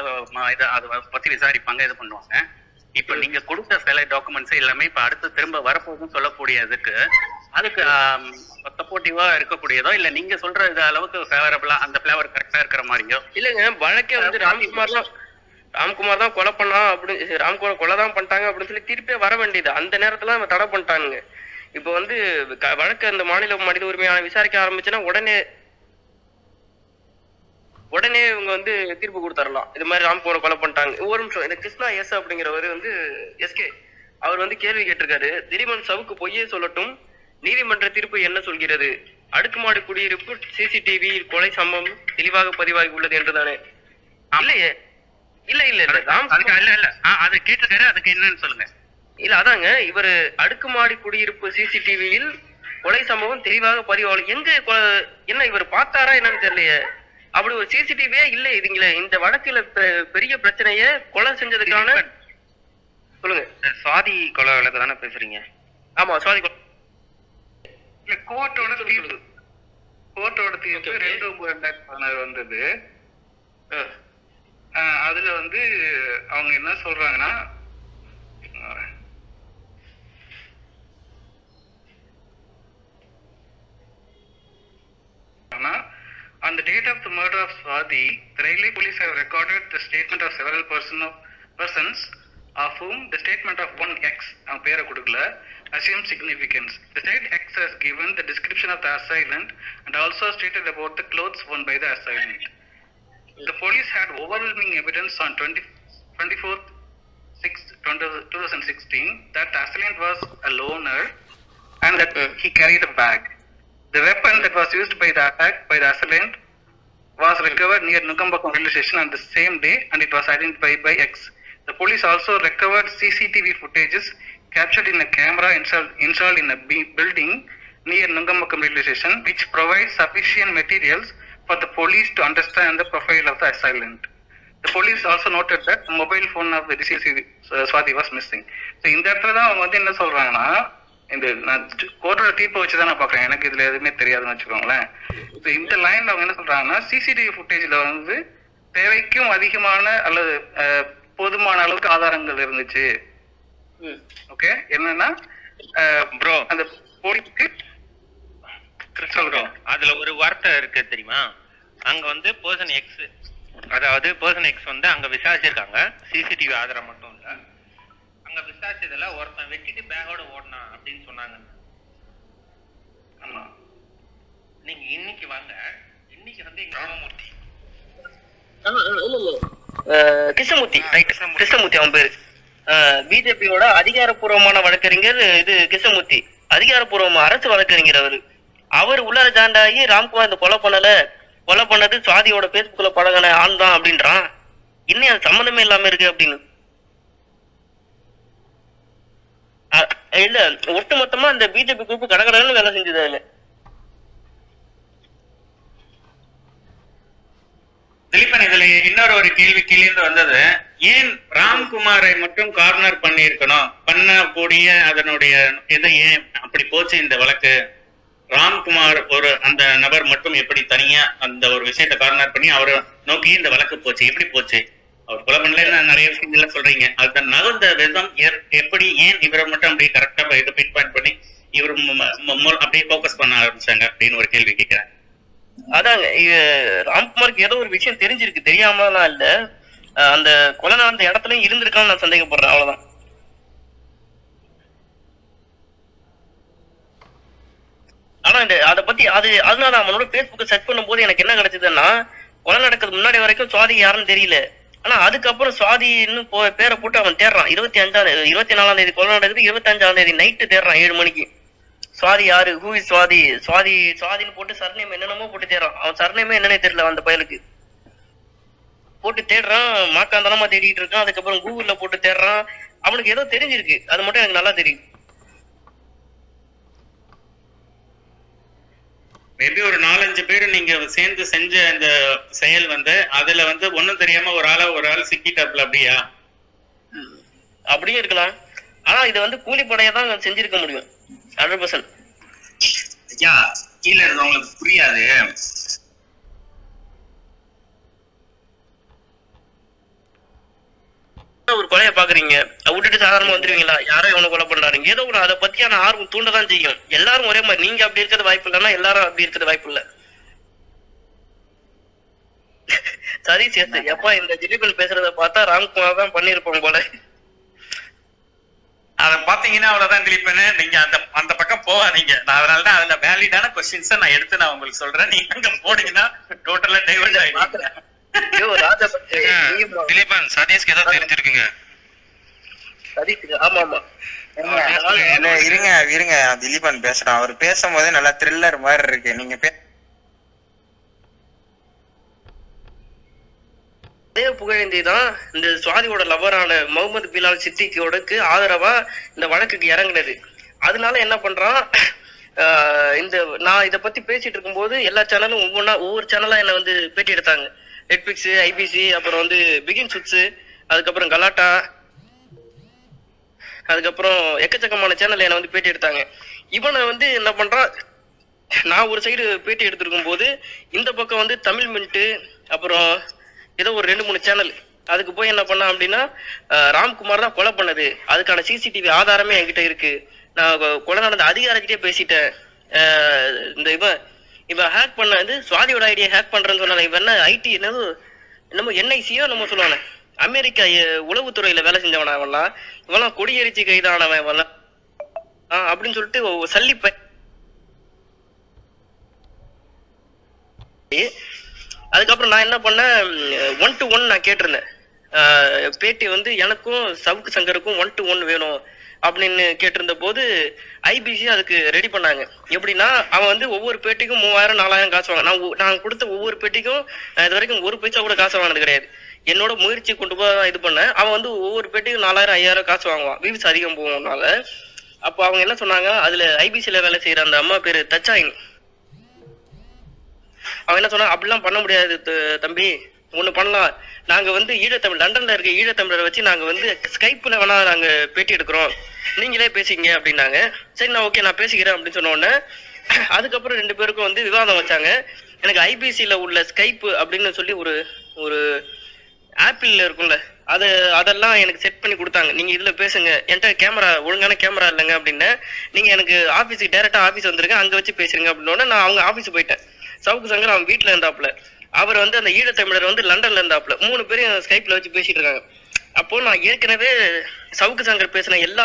இதை அதை பத்தி விசாரிப்பாங்க, இது பண்ணுவாங்க. இப்ப நீங்க கொடுத்த சில டாக்குமெண்ட்ஸ் எல்லாமே இப்ப அடுத்து திரும்ப வரப்போகுதுன்னு சொல்லக்கூடியதுக்கு அதுக்கு சப்போர்ட்டிவா இருக்கக்கூடியதோ இல்ல நீங்க சொல்ற இது அளவுக்கு ஃபேவரபிளா அந்த ஃபிளேவர் கரெக்டா இருக்கிற மாதிரியோ? இல்லைங்க, வழக்கே வந்து ராம்குமார் தான் கொலை பண்ணா அப்படின்னு, ராம்குமார் கொலை தான் பண்ணிட்டாங்க அப்படின்னு சொல்லி திருப்பே வர வேண்டியது. அந்த நேரத்துல நம்ம தடை பண்ணிட்டானுங்க. இப்ப வந்து வழக்கு அந்த மாநில மனித உரிமையான விசாரிக்க ஆரம்பிச்சுன்னா உடனே இவங்க வந்து தீர்ப்பு கொடுத்துடலாம், இது மாதிரி ராம்குமார் கொலை பண்ணிட்டாங்க. ஒரு நிமிஷம், இந்த கிருஷ்ணா எஸ் அப்படிங்கிறவர் வந்து எஸ்கே அவர் வந்து கேள்வி கேட்டிருக்காரு, திலீபன் சவுக்கு பொய்யே சொல்லட்டும், நீதிமன்ற தீர்ப்பு என்ன சொல்கிறது, அடுக்குமாடி குடியிருப்பு சிசிடிவி கொலை சம்பவம் தெளிவாக பதிவாகி உள்ளது என்றுதானே? இல்லையே, இல்ல இல்ல இல்ல அது கேட்டிருக்காரு, அதுக்கு என்னன்னு சொல்லுங்க. இல்ல அதாங்க, இவரு அடுக்குமாடி குடியிருப்பு சிசிடிவியில் கொலை சம்பவம் தெளிவாக பதிவாகல, எங்க என்ன இவர் பார்த்தாரா என்னன்னு தெரியலையே. அப்படி ஒரு சிசிடிவியே இல்ல. இதுங்களே இந்த வழக்குல பெரிய பிரச்சனைய கொலை செஞ்சதுக்கான சொல்லுங்க. சுவாதி கொலை வழக்கு தானே பேசுறீங்க? ஆமா, சுவாதி கொலை. கோர்ட்டோட தீர்ப்பு 2/2016 வந்தது. அதுல வந்து அவங்க என்ன சொல்றாங்கன்னா, on the date of the murder of Swati, the Railway police have recorded the statement of several persons of whom the statement of one X அவன் பேரை கொடுக்கல assumes significance. The state X has given the description of the assailant and also stated about the clothes worn by the assailant. The police had overwhelming evidence on 24th 2016 that the assailant was a loner and that he carried a bag. The weapon that was used by the attack by the assailant was recovered near Nugambakam railway station on the same day and it was identified by X. The police also recovered CCTV footages captured in a camera installed in a building near Nugambakam railway station, which provides sufficient materials for the police to understand the profile of the assailant. The police also noted that the mobile phone of the deceased Swathi was missing. So இந்த இடத்துல தான் அவங்க வந்து என்ன சொல்றாங்கன்னா, இந்த நான் கோர்ட்டோட தீர்ப்பை வச்சு தான் நான் பார்க்குறேன், எனக்கு இதுல எதுவுமே தெரியாதுன்னு வச்சுக்கோங்களேன். ஸோ இந்த லைன்ல அவங்க என்ன சொல்றாங்கன்னா, சிசிடிவி ஃபுட்டேஜ்ல வந்து தேவைக்கும் அதிகமான அல்லது போதுமான அளவுக்கு ஆதாரங்கள் இருந்துச்சு. ஓகே, என்னன்னா ப்ரோ அந்த போலீஸ்க்கு சொல்றோம் அதுல ஒரு வார்த்தை இருக்கு தெரியுமா, அங்க வந்து பர்சன் எக்ஸ், அதாவது பர்சன் எக்ஸ் வந்து அங்க விசாரிச்சிருக்காங்க, சிசிடிவி ஆதாரம் மட்டும் இல்ல, அங்க விசாரிச்சதுல ஒருத்தன் வெட்டிட்டு பேக்கோட ஓடனா அப்படின்னு சொன்னாங்க. ஆமா, நீங்க இன்னைக்கு வாங்க, இன்னைக்கு வந்து எங்க ராமமூர்த்தி கிருஷ்ணமூர்த்தி, ரைட், கிருஷ்ணமூர்த்தி அவன் பேரு. பிஜேபியோட அதிகாரப்பூர்வமான வழக்கறிஞர் இது கிருஷ்ணமூர்த்தி, அதிகாரப்பூர்வமா அரசு வழக்கறிஞர் அவரு. அவர் உள்ளார ஜாண்டாகி ராம்குமார் இந்த கொலை பண்ணது சுவாதியோட பேஸ்புக்ல பழகின ஆண் தான் அப்படின்றான். இன்னும் அது சம்மந்தமே இல்லாம இருக்கு அப்படின்னு. இல்ல, ஒட்டுமொத்தமா இந்த பிஜேபி குரூப் கடகடன்னு வேலை செஞ்சது அதுல. திலீபன், இதுல இன்னொரு ஒரு கேள்வி கீழேந்து வந்தது, ஏன் ராம்குமாரை மட்டும் கார்னர் பண்ணி இருக்கணும், பண்ணக்கூடிய அதனுடைய இதை ஏன் அப்படி போச்சு இந்த வழக்கு? ராம்குமார் ஒரு அந்த நபர் மட்டும் எப்படி தனியா அந்த ஒரு விஷயத்தை கார்னர் பண்ணி அவரை நோக்கி இந்த வழக்கு போச்சு, எப்படி போச்சு? அவர் கொலை பண்ணலன்னு நிறைய விஷயங்கள்ல சொல்றீங்க, அது நகர்ந்த விதம் எப்படி, ஏன் இவரை மட்டும் அப்படியே கரெக்டா பின் பாயிண்ட் பண்ணி இவர் அப்படியே போக்கஸ் பண்ண ஆரம்பிச்சாங்க அப்படின்னு ஒரு கேள்வி கேட்கிறேன். அதாங்க, ராம்குமாருக்கு ஏதோ ஒரு விஷயம் தெரிஞ்சிருக்கு, தெரியாமலாம் இல்ல, அந்த கொலை நடந்த இடத்துல இருந்திருக்கான்னு நான் சந்தேகப்படுறேன், அவ்வளவுதான். ஆனா அதை பத்தி அதனால அவனோட பேஸ்புக்கை சர்ச் பண்ணும் போது எனக்கு என்ன கிடைச்சதுன்னா, கொலை நடக்கிறது முன்னாடி வரைக்கும் சுவாதி யாருன்னு தெரியல. ஆனா அதுக்கப்புறம் சுவாதின்னு பேரை போட்டு அவன் தேடுறான். 24ஆம் தேதி கொலை நடக்குது, 25ஆம் தேதி நைட்டு தேடுறான் 7 மணிக்கு. சுவாதி யாரு, ஹூ இஸ் சுவாதி, சுவாதின்னு போட்டு சர்நேம் என்னென்னமோ போட்டு தேடுறான். அவன் சர்நேமே என்னன்னே தெரியல அந்த பயலுக்கு. போட்டு தேடுறான், மாக்காந்தனமா தேடிட்டு இருக்கான். அதுக்கப்புறம் கூகுள்ல போட்டு தேடுறான். அவனுக்கு ஏதோ தெரிஞ்சிருக்கு, அது மட்டும் எனக்கு நல்லா தெரியும். மேபி ஒரு 4-5 பேர் நீங்க சேர்ந்து செஞ்ச அந்த செயல் வந்து அதுல வந்து ஒண்ணும் தெரியாம ஒரு ஆள் சிக்கிட்டாப்ல, அப்படியா? அப்படியே இருக்கலாம். ஆனா இதை வந்து கூலிப்படையா தான் செஞ்சிருக்க முடியும் 100%. ஐயா, கீழே இருக்கவங்களுக்கு புரியாது. ஒரு கொலையை பாக்குறீங்க, விட்டுட்டு சாதாரணமா வந்துருவீங்களா? யாரோ இவனை கொலை பண்றாரு, ஏதோ ஒரு அதை பத்தியான ஆர்வம் தூண்டதான் செய்யும். எல்லாரும் ஒரே மாதிரி நீங்க அப்படி இருக்கிறது வாய்ப்பு இல்லைன்னா எல்லாரும் அப்படி இருக்கிறது வாய்ப்பு இல்ல. சரி சேர்த்து எப்பா இந்த திலீபன் பேசுறத பார்த்தா ராம்குமார் தான் பண்ணிருப்போம் போல. அத பாத்தீங்கன்னா அவ்வளவுதான் திலீபன், நீங்க அந்த பக்கம் போவாதீங்க. நான் அதனாலதான் அதுல வேலிடான கொஸ்டின்ஸ் நான் எடுத்து நான் உங்களுக்கு சொல்றேன். நீங்க அங்க போனீங்கன்னா டோட்டலா டைவர்ட் ஆயிடுங்க. திலீபன், சதீஷ்க்கு ஏதோ தெரிஞ்சிருக்குங்க. ஆமா ஆமா, இருங்க திலீபன் பேசுறான். அவர் பேசும்போது நல்லா த்ரில்லர் மாதிரி இருக்கு. நீங்க அதே புகழேந்தி தான் இந்த சுவாதியோட லவரான முகமது பிலால் சித்திக்கோடுக்கு ஆதரவா இந்த வழக்குக்கு இறங்குனது. அதனால என்ன பண்றான், நான் இதை பத்தி பேசிட்டு இருக்கும்போது எல்லா சேனலும் ஒவ்வொரு சேனலா என்ன வந்து பேட்டி எடுத்தாங்க. நெட்ஃபிளிக்ஸ், ஐபிசி, அப்புறம் வந்து பிகின் சுட்ஸ், அதுக்கப்புறம் கலாட்டா, அதுக்கப்புறம் எக்கச்சக்கமான சேனல் என்ன வந்து பேட்டி எடுத்தாங்க. இவனை வந்து என்ன பண்றான், நான் ஒரு சைடு பேட்டி எடுத்திருக்கும் போது இந்த பக்கம் வந்து தமிழ் மின்ட்டு, அப்புறம் ஏதோ ஒரு 2-3 சேனல் அதுக்கு போய் என்ன பண்ணான் அப்படின்னா, ராம்குமார் தான் கொலை பண்ணது, அதுக்கான சிசிடிவி ஆதாரமே என்கிட்ட இருக்கு, நான் கொலை நடந்த அதிகாரிகிட்டே பேசிட்டேன், இந்த இவன் ஹேக் பண்ணது சுவாதியோட ஐடியா ஹேக் பண்றேன்னு சொன்னாங்க. இவன் என்ன ஐடி என்னமோ என்ஐசியோ நம்ம சொல்லுவானே அமெரிக்கா உளவுத்துறையில வேலை செஞ்சவனா அவன்லாம், இவெல்லாம் கொடியரிச்சு கைதானவன் இவெல்லாம் அப்படின்னு சொல்லிட்டு சல்லிப்ப. அதுக்கப்புறம் நான் என்ன பண்ணேன், 1 to 1 நான் கேட்டிருந்தேன். பேட்டி வந்து எனக்கும் சவுக்கு சங்கருக்கும் 1 to 1 வேணும் அப்படின்னு கேட்டிருந்த போது ஐபிசி அதுக்கு ரெடி பண்ணாங்க. எப்படின்னா அவன் வந்து ஒவ்வொரு பேட்டிக்கும் 3000 4000 காசு வாங்க. நான் கொடுத்த ஒவ்வொரு பேட்டிக்கும் இது வரைக்கும் 1 பைசா கூட காசு வாங்கினது கிடையாது. என்னோட முயற்சி கொண்டு போய் இது பண்ணேன். அவன் வந்து ஒவ்வொரு பேட்டிக்கும் 4000 5000 காசு வாங்குவான், வியூஸ் அதிகம் போகும்னால. அப்போ அவங்க என்ன சொன்னாங்க, அதுல ஐபிசில வேலை செய்யற அந்த அம்மா பேரு தச்சாயினி, அவன் என்ன சொன்னா, அப்படிலாம் பண்ண முடியாது தம்பி, ஒண்ணு பண்ணலாம், நாங்க வந்து ஈழத்தமிழ் லண்டன்ல இருக்க ஈழத்தமிழரை வச்சு நாங்க வந்து ஸ்கைப்ல வேணா நாங்க பேட்டி எடுக்கிறோம், நீங்களே பேசிங்க அப்படின்னாங்க. சரி நான் ஓகே நான் பேசிக்கிறேன் அப்படின்னு சொன்ன உடனே அதுக்கப்புறம் 2 பேருக்கும் வந்து விவாதம் வச்சாங்க. எனக்கு ஐபிசில உள்ள ஸ்கைப் அப்படின்னு சொல்லி ஒரு ஆப்பிள்ல இருக்கும்ல, அதெல்லாம் எனக்கு செட் பண்ணி கொடுத்தாங்க. நீங்க இதுல பேசுங்க, என்கிட்ட கேமரா ஒழுங்கான கேமரா இல்லைங்க அப்படின்னு, நீங்க எனக்கு ஆபீஸுக்கு டைரக்டா ஆபீஸ் வந்துருங்க, அங்க வச்சு பேசுறீங்க அப்படின்னு. நான் அவங்க ஆபீஸ் போயிட்டேன். சவுக்கு சங்கர் அவன் வீட்டுல இருந்தாப்புல, அவர் வந்து அந்த ஈழத்தமிழர் வந்து லண்டன்ல இருந்தாப்புல, 3 பேரும் ஸ்கைப்ல வச்சு பேசிட்டு இருக்காங்க. அப்போ நான் ஏற்கனவே சவுக்கு சங்கர் பேசின எல்லா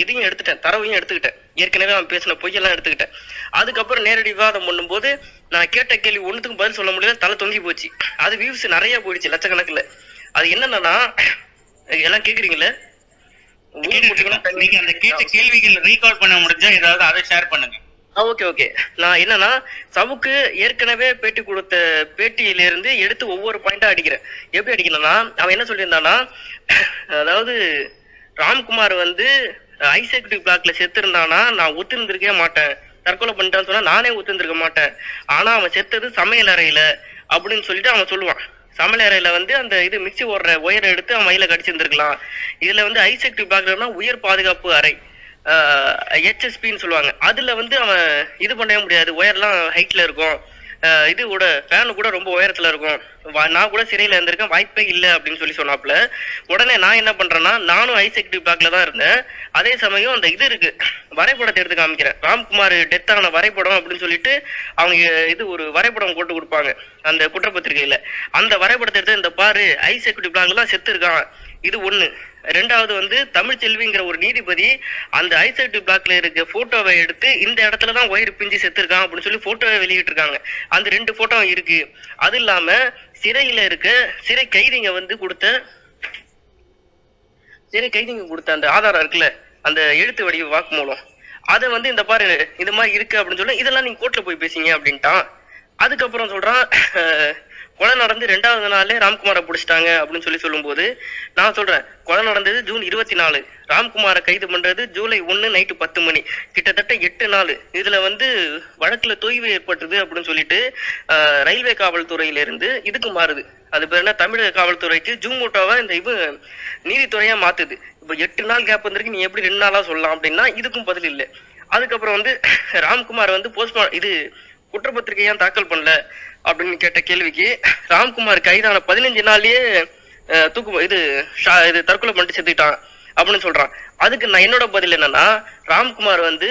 இதையும் எடுத்துட்டேன், தரவையும் எடுத்துக்கிட்டேன், ஏற்கனவே அவன் பேசின பொய்யெல்லாம் எடுத்துக்கிட்டேன். அதுக்கப்புறம் நேரடி விவாதம் பண்ணும்போது நான் கேட்ட கேள்வி ஒண்ணுத்துக்கும் பதில் சொல்ல முடியல, தலை தொங்கி போச்சு. அது வியூஸ் நிறைய போயிடுச்சு, லட்சக்கணக்கில். அது என்னன்னா, எல்லாம் கேக்குறீங்களே, நீங்க அந்த கேட்ட கேள்விகள் ரீகால் பண்ண முடிஞ்சா ஏதாவது அதை ஷேர் பண்ணுங்க. ஓகே. நான் என்னன்னா, சவுக்கு ஏற்கனவே பேட்டி கொடுத்த பேட்டியில இருந்து எடுத்து ஒவ்வொரு பாயிண்டா அடிக்கிறேன். எப்படி அடிக்கணும்னா, அவன் என்ன சொல்லியிருந்தானா, அதாவது ராம்குமார் வந்து ஐசெக்டிவ் பிளாக்ல செத்து இருந்தானா நான் ஒத்துருந்திருக்கவே மாட்டேன், தற்கொலை பண்ணிட்டான்னு சொன்னா நானே ஒத்துருந்திருக்க மாட்டேன், ஆனா அவன் செத்தது சமையல் அறையில அப்படின்னு சொல்லிட்டு அவன் சொல்லுவான். சமையல் அறையில வந்து அந்த இது மிக்சி ஓடுற ஒயரை எடுத்து அவன் வயல கடிச்சிருந்திருக்கலாம். இதுல வந்து ஐசெக்டிவ் பிளாக்னா உயர் பாதுகாப்பு அறை, HSPன்னு சொல்லுவாங்க. அதுல வந்து அவன் இது பண்ணவே முடியாது, ஒயர்லாம் ஹைட்ல இருக்கும், இதோட ஃபேனு கூட ரொம்ப உயரத்துல இருக்கும், நான் கூட சிறையில இருந்திருக்கேன், வாய்ப்பே இல்லை அப்படின்னு சொல்லி சொன்னாப்புல. உடனே நான் என்ன பண்றேன்னா, நானும் ஐசெக்டிவ் பிளாக்ல தான் இருந்தேன். அதே சமயம் அந்த இது இருக்கு, வரைபடத்தை எடுத்து காமிக்கிறேன், ராம்குமார் டெத் ஆன வரைபடம் அப்படின்னு சொல்லிட்டு அவங்க இது ஒரு வரைபடம் போட்டு கொடுப்பாங்க அந்த குற்றப்பத்திரிகையில. அந்த வரைபடத்தை எடுத்து இந்த பாரு ஐசெக்டிவ் பிளாக்லாம் செத்து இருக்கான், இது ஒண்ணு. 2வது வந்து தமிழ்ச்செல்விங்கிற ஒரு நீதிபதி அந்த ஐசெக்டிவ் பிளாக்ல இருக்க போட்டோவை எடுத்து இந்த இடத்துலதான் ஒயர் பிஞ்சு செத்துருக்கான் அப்படின்னு சொல்லி போட்டோவை வெளியிட்டு இருக்காங்க. அந்த 2 போட்டோ இருக்கு. அது இல்லாம சிறையில இருக்க சிறை கைதிங்க வந்து கொடுத்த அந்த ஆதாரம் இருக்குல்ல, அந்த எழுத்து வடிவ வாக்குமூலம், அதை வந்து இந்த பாரு இது மாதிரி இருக்கு அப்படின்னு சொல்லி, இதெல்லாம் நீங்க கோர்ட்ல போய் பேசிங்க அப்படின்ட்டான். அதுக்கப்புறம் சொல்றான், கொலை நடந்து 2வது நாளே ராம்குமாரை பிடிச்சிட்டாங்க அப்படின்னு சொல்லி சொல்லும்போது நான் சொல்றேன், கொலை நடந்தது ஜூன் 24, ராம்குமாரை கைது பண்றது ஜூலை 1 நைட்டு 10 மணி, கிட்டத்தட்ட 8 நாள். இதுல வந்து வழக்குல தொய்வு ஏற்பட்டது அப்படின்னு சொல்லிட்டு ரயில்வே காவல்துறையில இருந்து இதுக்கு மாறுது, அது பேர் என்ன, தமிழக காவல்துறைக்கு ஜூமோட்டோவா இந்த நீதித்துறையா மாத்துது. இப்ப 8 நாள் கேப் வந்திருக்கு, நீ எப்படி 2 நாளா சொல்லலாம் அப்படின்னா இதுக்கும் பதில் இல்லை. அதுக்கப்புறம் வந்து ராம்குமார் வந்து இது குற்றப்பத்திரிகை ஏன் தாக்கல் பண்ணல அப்படின்னு கேட்ட கேள்விக்கு, ராம்குமார் கைதான 15 நாள்லயே இது தற்கொலை பண்ணிட்டு செத்துக்கிட்டான் அப்படின்னு சொல்றான். அதுக்கு நான் என்னோட பதில் என்னன்னா, ராம்குமார் வந்து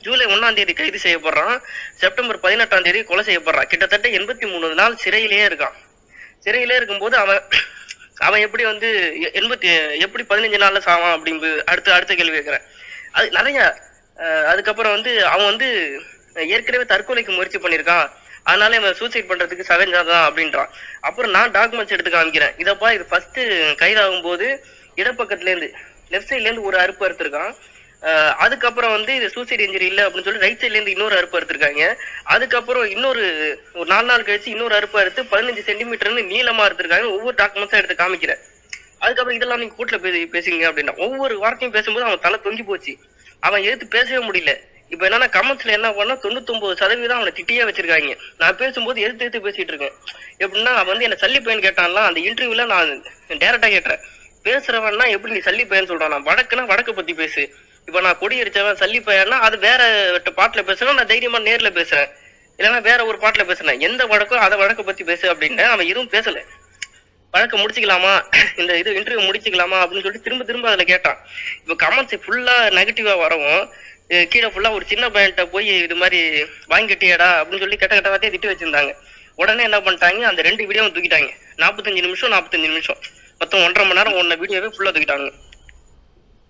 ஜூலை 1ஆம் தேதி கைது செய்யப்படுறான், செப்டம்பர் 18ஆம் தேதி கொலை செய்யப்படுறான், கிட்டத்தட்ட 83 நாள் சிறையிலேயே இருக்கான். சிறையிலே இருக்கும்போது அவன் எப்படி வந்து எப்படி 15 நாள்ல சாவான் அப்படின்னு அடுத்த கேள்வி கேட்கிறேன். அது நிறைய. அதுக்கப்புறம் வந்து அவன் வந்து ஏற்கனவே தற்கொலைக்கு முயற்சி பண்ணியிருக்கான், அதனால இவன் சூசைட் பண்றதுக்கு சகஜம்தான் அப்படின்றான். அப்புறம் நான் டாக்குமெண்ட்ஸ் எடுத்து காமிக்கிறேன், இதப்பா இது ஃபர்ஸ்ட் கைதாகும் போது இடப்பக்கத்துல இருந்து லெஃப்ட் சைட்ல இருந்து ஒரு அறுப்பு அறுத்திருக்கான், அதுக்கப்புறம் வந்து இது சூசைட் இன்ஜுரி இல்லை அப்படின்னு சொல்லி ரைட் சைட்ல இருந்து இன்னொரு அறுப்பு அறுத்திருக்காங்க, அதுக்கப்புறம் ஒரு 4 நாள் கழிச்சு இன்னொரு அறுப்பு அறுத்து 15 சென்டிமீட்டர்னு நீளமா எடுத்திருக்காங்க. ஒவ்வொரு டாக்குமெண்ட்ஸா எடுத்து காமிக்கிறேன். அதுக்கப்புறம் இதெல்லாம் நீங்க கூட்டுல பேசுங்க அப்படின்னா ஒவ்வொரு வார்த்தையும் பேசும்போது அவன் தலை தொங்கி போச்சு, அவன் எடுத்து பேசவே முடியல. இப்ப என்னன்னா கமெண்ட்ஸ்ல என்ன பண்ணா 99% அவனை திட்டியே வச்சிருக்காங்க. நான் பேசும்போது எடுத்து பேசிட்டு இருக்கேன். எப்படின்னா அவன் வந்து என்ன சல்லி பையன் கேட்டான்லாம், அந்த இன்டர்வியூல நான் டைரக்டா கேட்டேன், பேசுறவன்னா எப்படி நீ சல்லி பையன் சொல்றான், நான் வடக்குன்னா வடக்க பத்தி பேசு, இப்ப நான் கொடி அடிச்சவன் சல்லி பையன்னா அது வேற பாட்டுல பேசுறேன், நான் தைரியமா நேர்ல பேசுறேன், இல்லைன்னா வேற ஒரு பாட்டுல பேசுறேன், எந்த வழக்கோ அதை வழக்க பத்தி பேசு அப்படின்னு. அவன் எதுவும் பேசல, வழக்க முடிச்சுக்கலாமா, இந்த இன்டர்வியூ முடிச்சுக்கலாமா அப்படின்னு சொல்லிட்டு திரும்ப அதுல கேட்டான். இப்ப கமெண்ட்ஸ் ஃபுல்லா நெகட்டிவா வரவும் கீழே ஃபுல்லா ஒரு சின்ன பையன்கிட்ட போய் இது மாதிரி வாங்கிட்டியாடா அப்படின்னு சொல்லி கெட்ட வார்த்தையை திட்டி வச்சிருந்தாங்க. உடனே என்ன பண்ணிட்டாங்க, அந்த 2 வீடியோவும் தூக்கிட்டாங்க. 45 நிமிஷம் மொத்தம் 1.5 மணி நேரம் ஒன்ன வீடியோவே ஃபுல்லா தூக்கிட்டாங்க.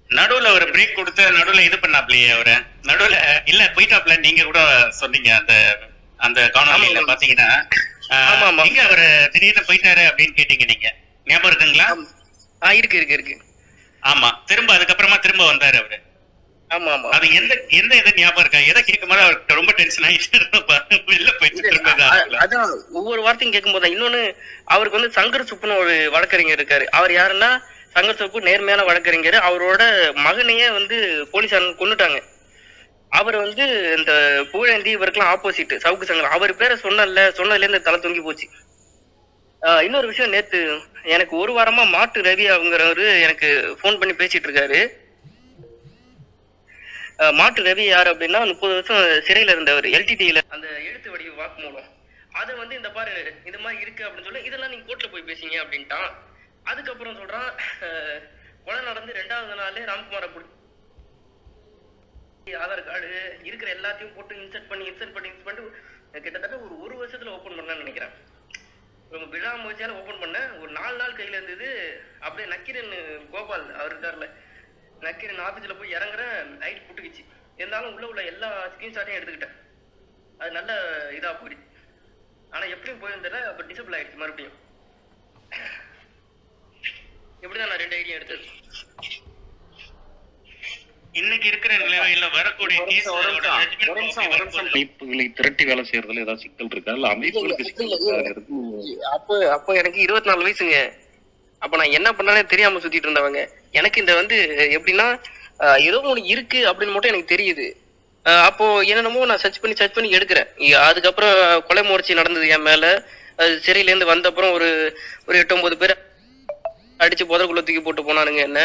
நடுவுல ஒரு பிரேக் கொடுத்து நடுவுல இது பண்ணாப்லயே அவரு நடுவுல இல்ல போயிட்டாப்ல. நீங்க கூட சொன்னீங்க அந்த அந்த காணொலியில பாத்தீங்கன்னா எங்க அவரு திடீர்னு போயிட்டாரு அப்படின்னு கேட்டீங்க நீங்க, ஞாபகம் இருக்குங்களா? இருக்கு. ஆமா, திரும்ப அதுக்கப்புறமா திரும்ப வந்தாரு அவரு. ஆமா. அது எந்த இது ஞாபகம் இருக்கா? எதை கேட்கும் போது அவருக்கு ரொம்ப டென்ஷன் ஆயிட்டு வெளில போயிட்டு அதான் ஒவ்வொரு வார்த்தையும் கேட்கும் போது. இன்னொன்னு, அவருக்கு வந்து சங்கர் சுப்புன்னு ஒரு வழக்கறிஞர் இருக்காரு. அவர் யாருன்னா சங்கர் சுப்பு நேர்மையான வழக்கறிஞர். அவரோட மகனையே வந்து போலீசார் கொன்னுட்டாங்க. அவர் வந்து இந்த புகழேந்தி இவருக்கெல்லாம் ஆப்போசிட் சவுக்கு சங்கர். அவர் பேரை சொன்னதுல இருந்து தலை தொங்கி போச்சு. இன்னொரு விஷயம், நேத்து எனக்கு ஒரு வாரமா மாட்டு ரவி அவங்கிறவரு எனக்கு போன் பண்ணி பேசிட்டு இருக்காரு. மாட்டு ரவி யாரு அப்படின்னா 30 வருஷம் சிறையில இருந்தவர். LTTல அந்த எழுத்து வடிவ வாக்குமூலம் அதை வந்து இந்த பாரு இந்த மாதிரி இருக்கு அப்படின்னு சொல்லி இதெல்லாம் நீங்க கோர்ட்ல போய் பேசிங்க அப்படின்ட்டான். அதுக்கப்புறம் சொல்றான், கொலை நடந்து 2வது நாளே ராம்குமாரை ஆதார் கார்டு இருக்கிற எல்லாத்தையும் போட்டு இன்சர்ட் பண்ணி கிட்டத்தட்ட ஒரு வருஷத்துல ஓபன் பண்ணான்னு நினைக்கிறேன். விழா முயற்சியால ஓபன் பண்ண ஒரு 4 நாள் கையில இருந்தது. அப்படியே நக்கீரன் கோபால் அவர் இருக்காருல்ல, நக்கீரன் ஆபீஸ்ல போய் இறங்குற லைட் புட்டுக்குச்சு. இருந்தாலும் உள்ள எல்லா ஸ்கிரீன்ஷாட்டையும் எடுத்துக்கிட்டேன். அது நல்ல இதா போயிடுச்சு. ஆனா எப்படியும் போயிருந்தல அப்ப டிசபிள் ஆயிடுச்சு மறுபடியும். இப்படிதான் நான் 2 ஐடியா எடுத்தது. இன்னைக்கு இருக்கிற நிலைமையில வரக்கூடிய அமைப்புகளை திரட்டி வேலை செய்யறதுல ஏதாவது சிக்கல் இருக்கா? இல்ல அமைப்புகளுக்கு அப்ப எனக்கு 24 வயசுங்க. அப்ப நான் என்ன பண்ணாலே தெரியாம சுத்திட்டு இருந்தவங்க. எனக்கு இந்த வந்து எப்படின்னா ஏதோ ஒண்ணு இருக்கு அப்படின்னு மட்டும் எனக்கு தெரியுது. அப்போ என்னென்னமோ நான் சர்ச் பண்ணி எடுக்கிறேன். அதுக்கப்புறம் கொலை முயற்சி நடந்தது என் மேல. சிறையில இருந்து வந்த அப்புறம் ஒரு 8-9 பேர் அடிச்சு புதற்குள்ள தூக்கி போட்டு போனானுங்க என்ன.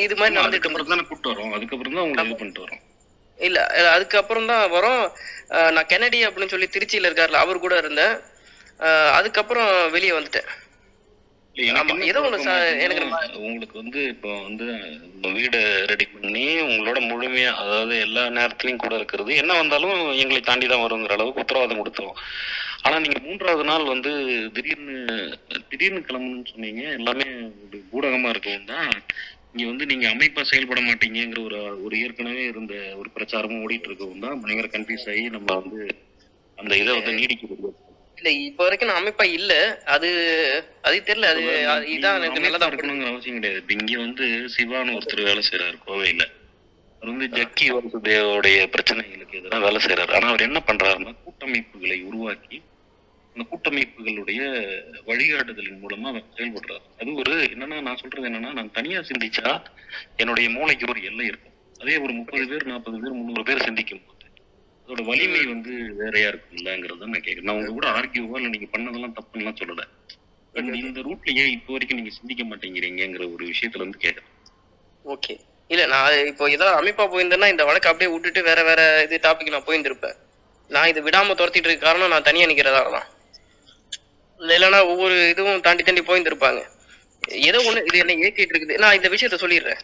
இது மாதிரி நடந்துட்டு கூப்பிட்டு வரோம். அதுக்கப்புறம் தான் உங்களை இது பண்ணிட்டு வரோம். இல்ல அதுக்கப்புறம் தான் வரோம். நான் கென்னடி அப்படின்னு சொல்லி திருச்சியில இருக்காருல, அவர் கூட இருந்தேன். அதுக்கப்புறம் வெளியே வந்துட்டேன். உங்களுக்கு வந்து இப்போ வந்து வீடு ரெடி பண்ணி உங்களோட முழுமையா, அதாவது எல்லா நேரத்திலயும் கூட இருக்கிறது, என்ன வந்தாலும் எங்களை தாண்டி தான் வருங்கிற அளவுக்கு உத்தரவாதம் கொடுத்தோம். ஆனா நீங்க 3வது நாள் வந்து திடீர்னு கிளம்பணும்னு சொன்னீங்க. எல்லாமே ஒரு ஊடகமா இருக்கவும் தான் இங்க வந்து நீங்க அமைப்பா செயல்பட மாட்டீங்கிற ஒரு ஏற்கனவே இருந்த ஒரு பிரச்சாரமும் ஓடிட்டு இருக்கவும் தான் பயங்கர கன்ஃபியூஸ் ஆகி நம்ம வந்து அந்த இதை வந்து நீடிக்கிறது. இல்ல இப்ப வரைக்கும் நான் அமைப்பா இல்ல. அது தெரியல. அது இதான் எனக்கு நல்லதா இருக்கணுங்கிற அவசியம் கிடையாது. இப்ப இங்க வந்து சிவான்னு ஒருத்தர் வேலை செய்யறாரு கோவையில. அவர் வந்து ஜக்கி வாசுதேவோடைய பிரச்சனைகளுக்கு எதிராக வேலை செய்யறாரு. ஆனா அவர் என்ன பண்றாருன்னா கூட்டமைப்புகளை உருவாக்கி அந்த கூட்டமைப்புகளுடைய வழிகாட்டுதலின் மூலமா அவர் செயல்படுறாரு. அது ஒரு என்னன்னா, நான் சொல்றது என்னன்னா, நான் தனியா சிந்திச்சா என்னுடைய மூளைக்கு ஒரு எல்லை இருக்கும். அதே ஒரு 30 பேர் 40 பேர் 300 பேர் சிந்திக்கும் போது அதோட வலிமை வந்து வேறையா இருக்கும் இல்லங்கிறத நான் கேட்கிறேன். நான் உங்க கூட ஆர்கியூவா இல்ல நீங்க பண்ணதெல்லாம் தப்புன்னு சொல்லல. இந்த ரூட்லயே இப்போ வரைக்கும் நீங்க சிந்திக்க மாட்டேங்கிறீங்கிற ஒரு விஷயத்துல இருந்து கேட்கிறேன். ஓகே. இல்ல நான் இப்போ ஏதாவது அமைப்பா போயிருந்தேன்னா இந்த வழக்கு அப்படியே விட்டுட்டு வேற இது டாபிக் நான் போயிருந்திருப்பேன். நான் இது விடாம துரத்திட்டு இருக்க காரணம் நான் தனியா நிக்கிறதாலதான். இல்லைன்னா ஒவ்வொரு இதுவும் தாண்டி போயிருந்திருப்பாங்க. ஏதோ ஒண்ணு இது என்ன இயக்கிட்டு இருக்குது. நான் இந்த விஷயத்த சொல்லிடுறேன்.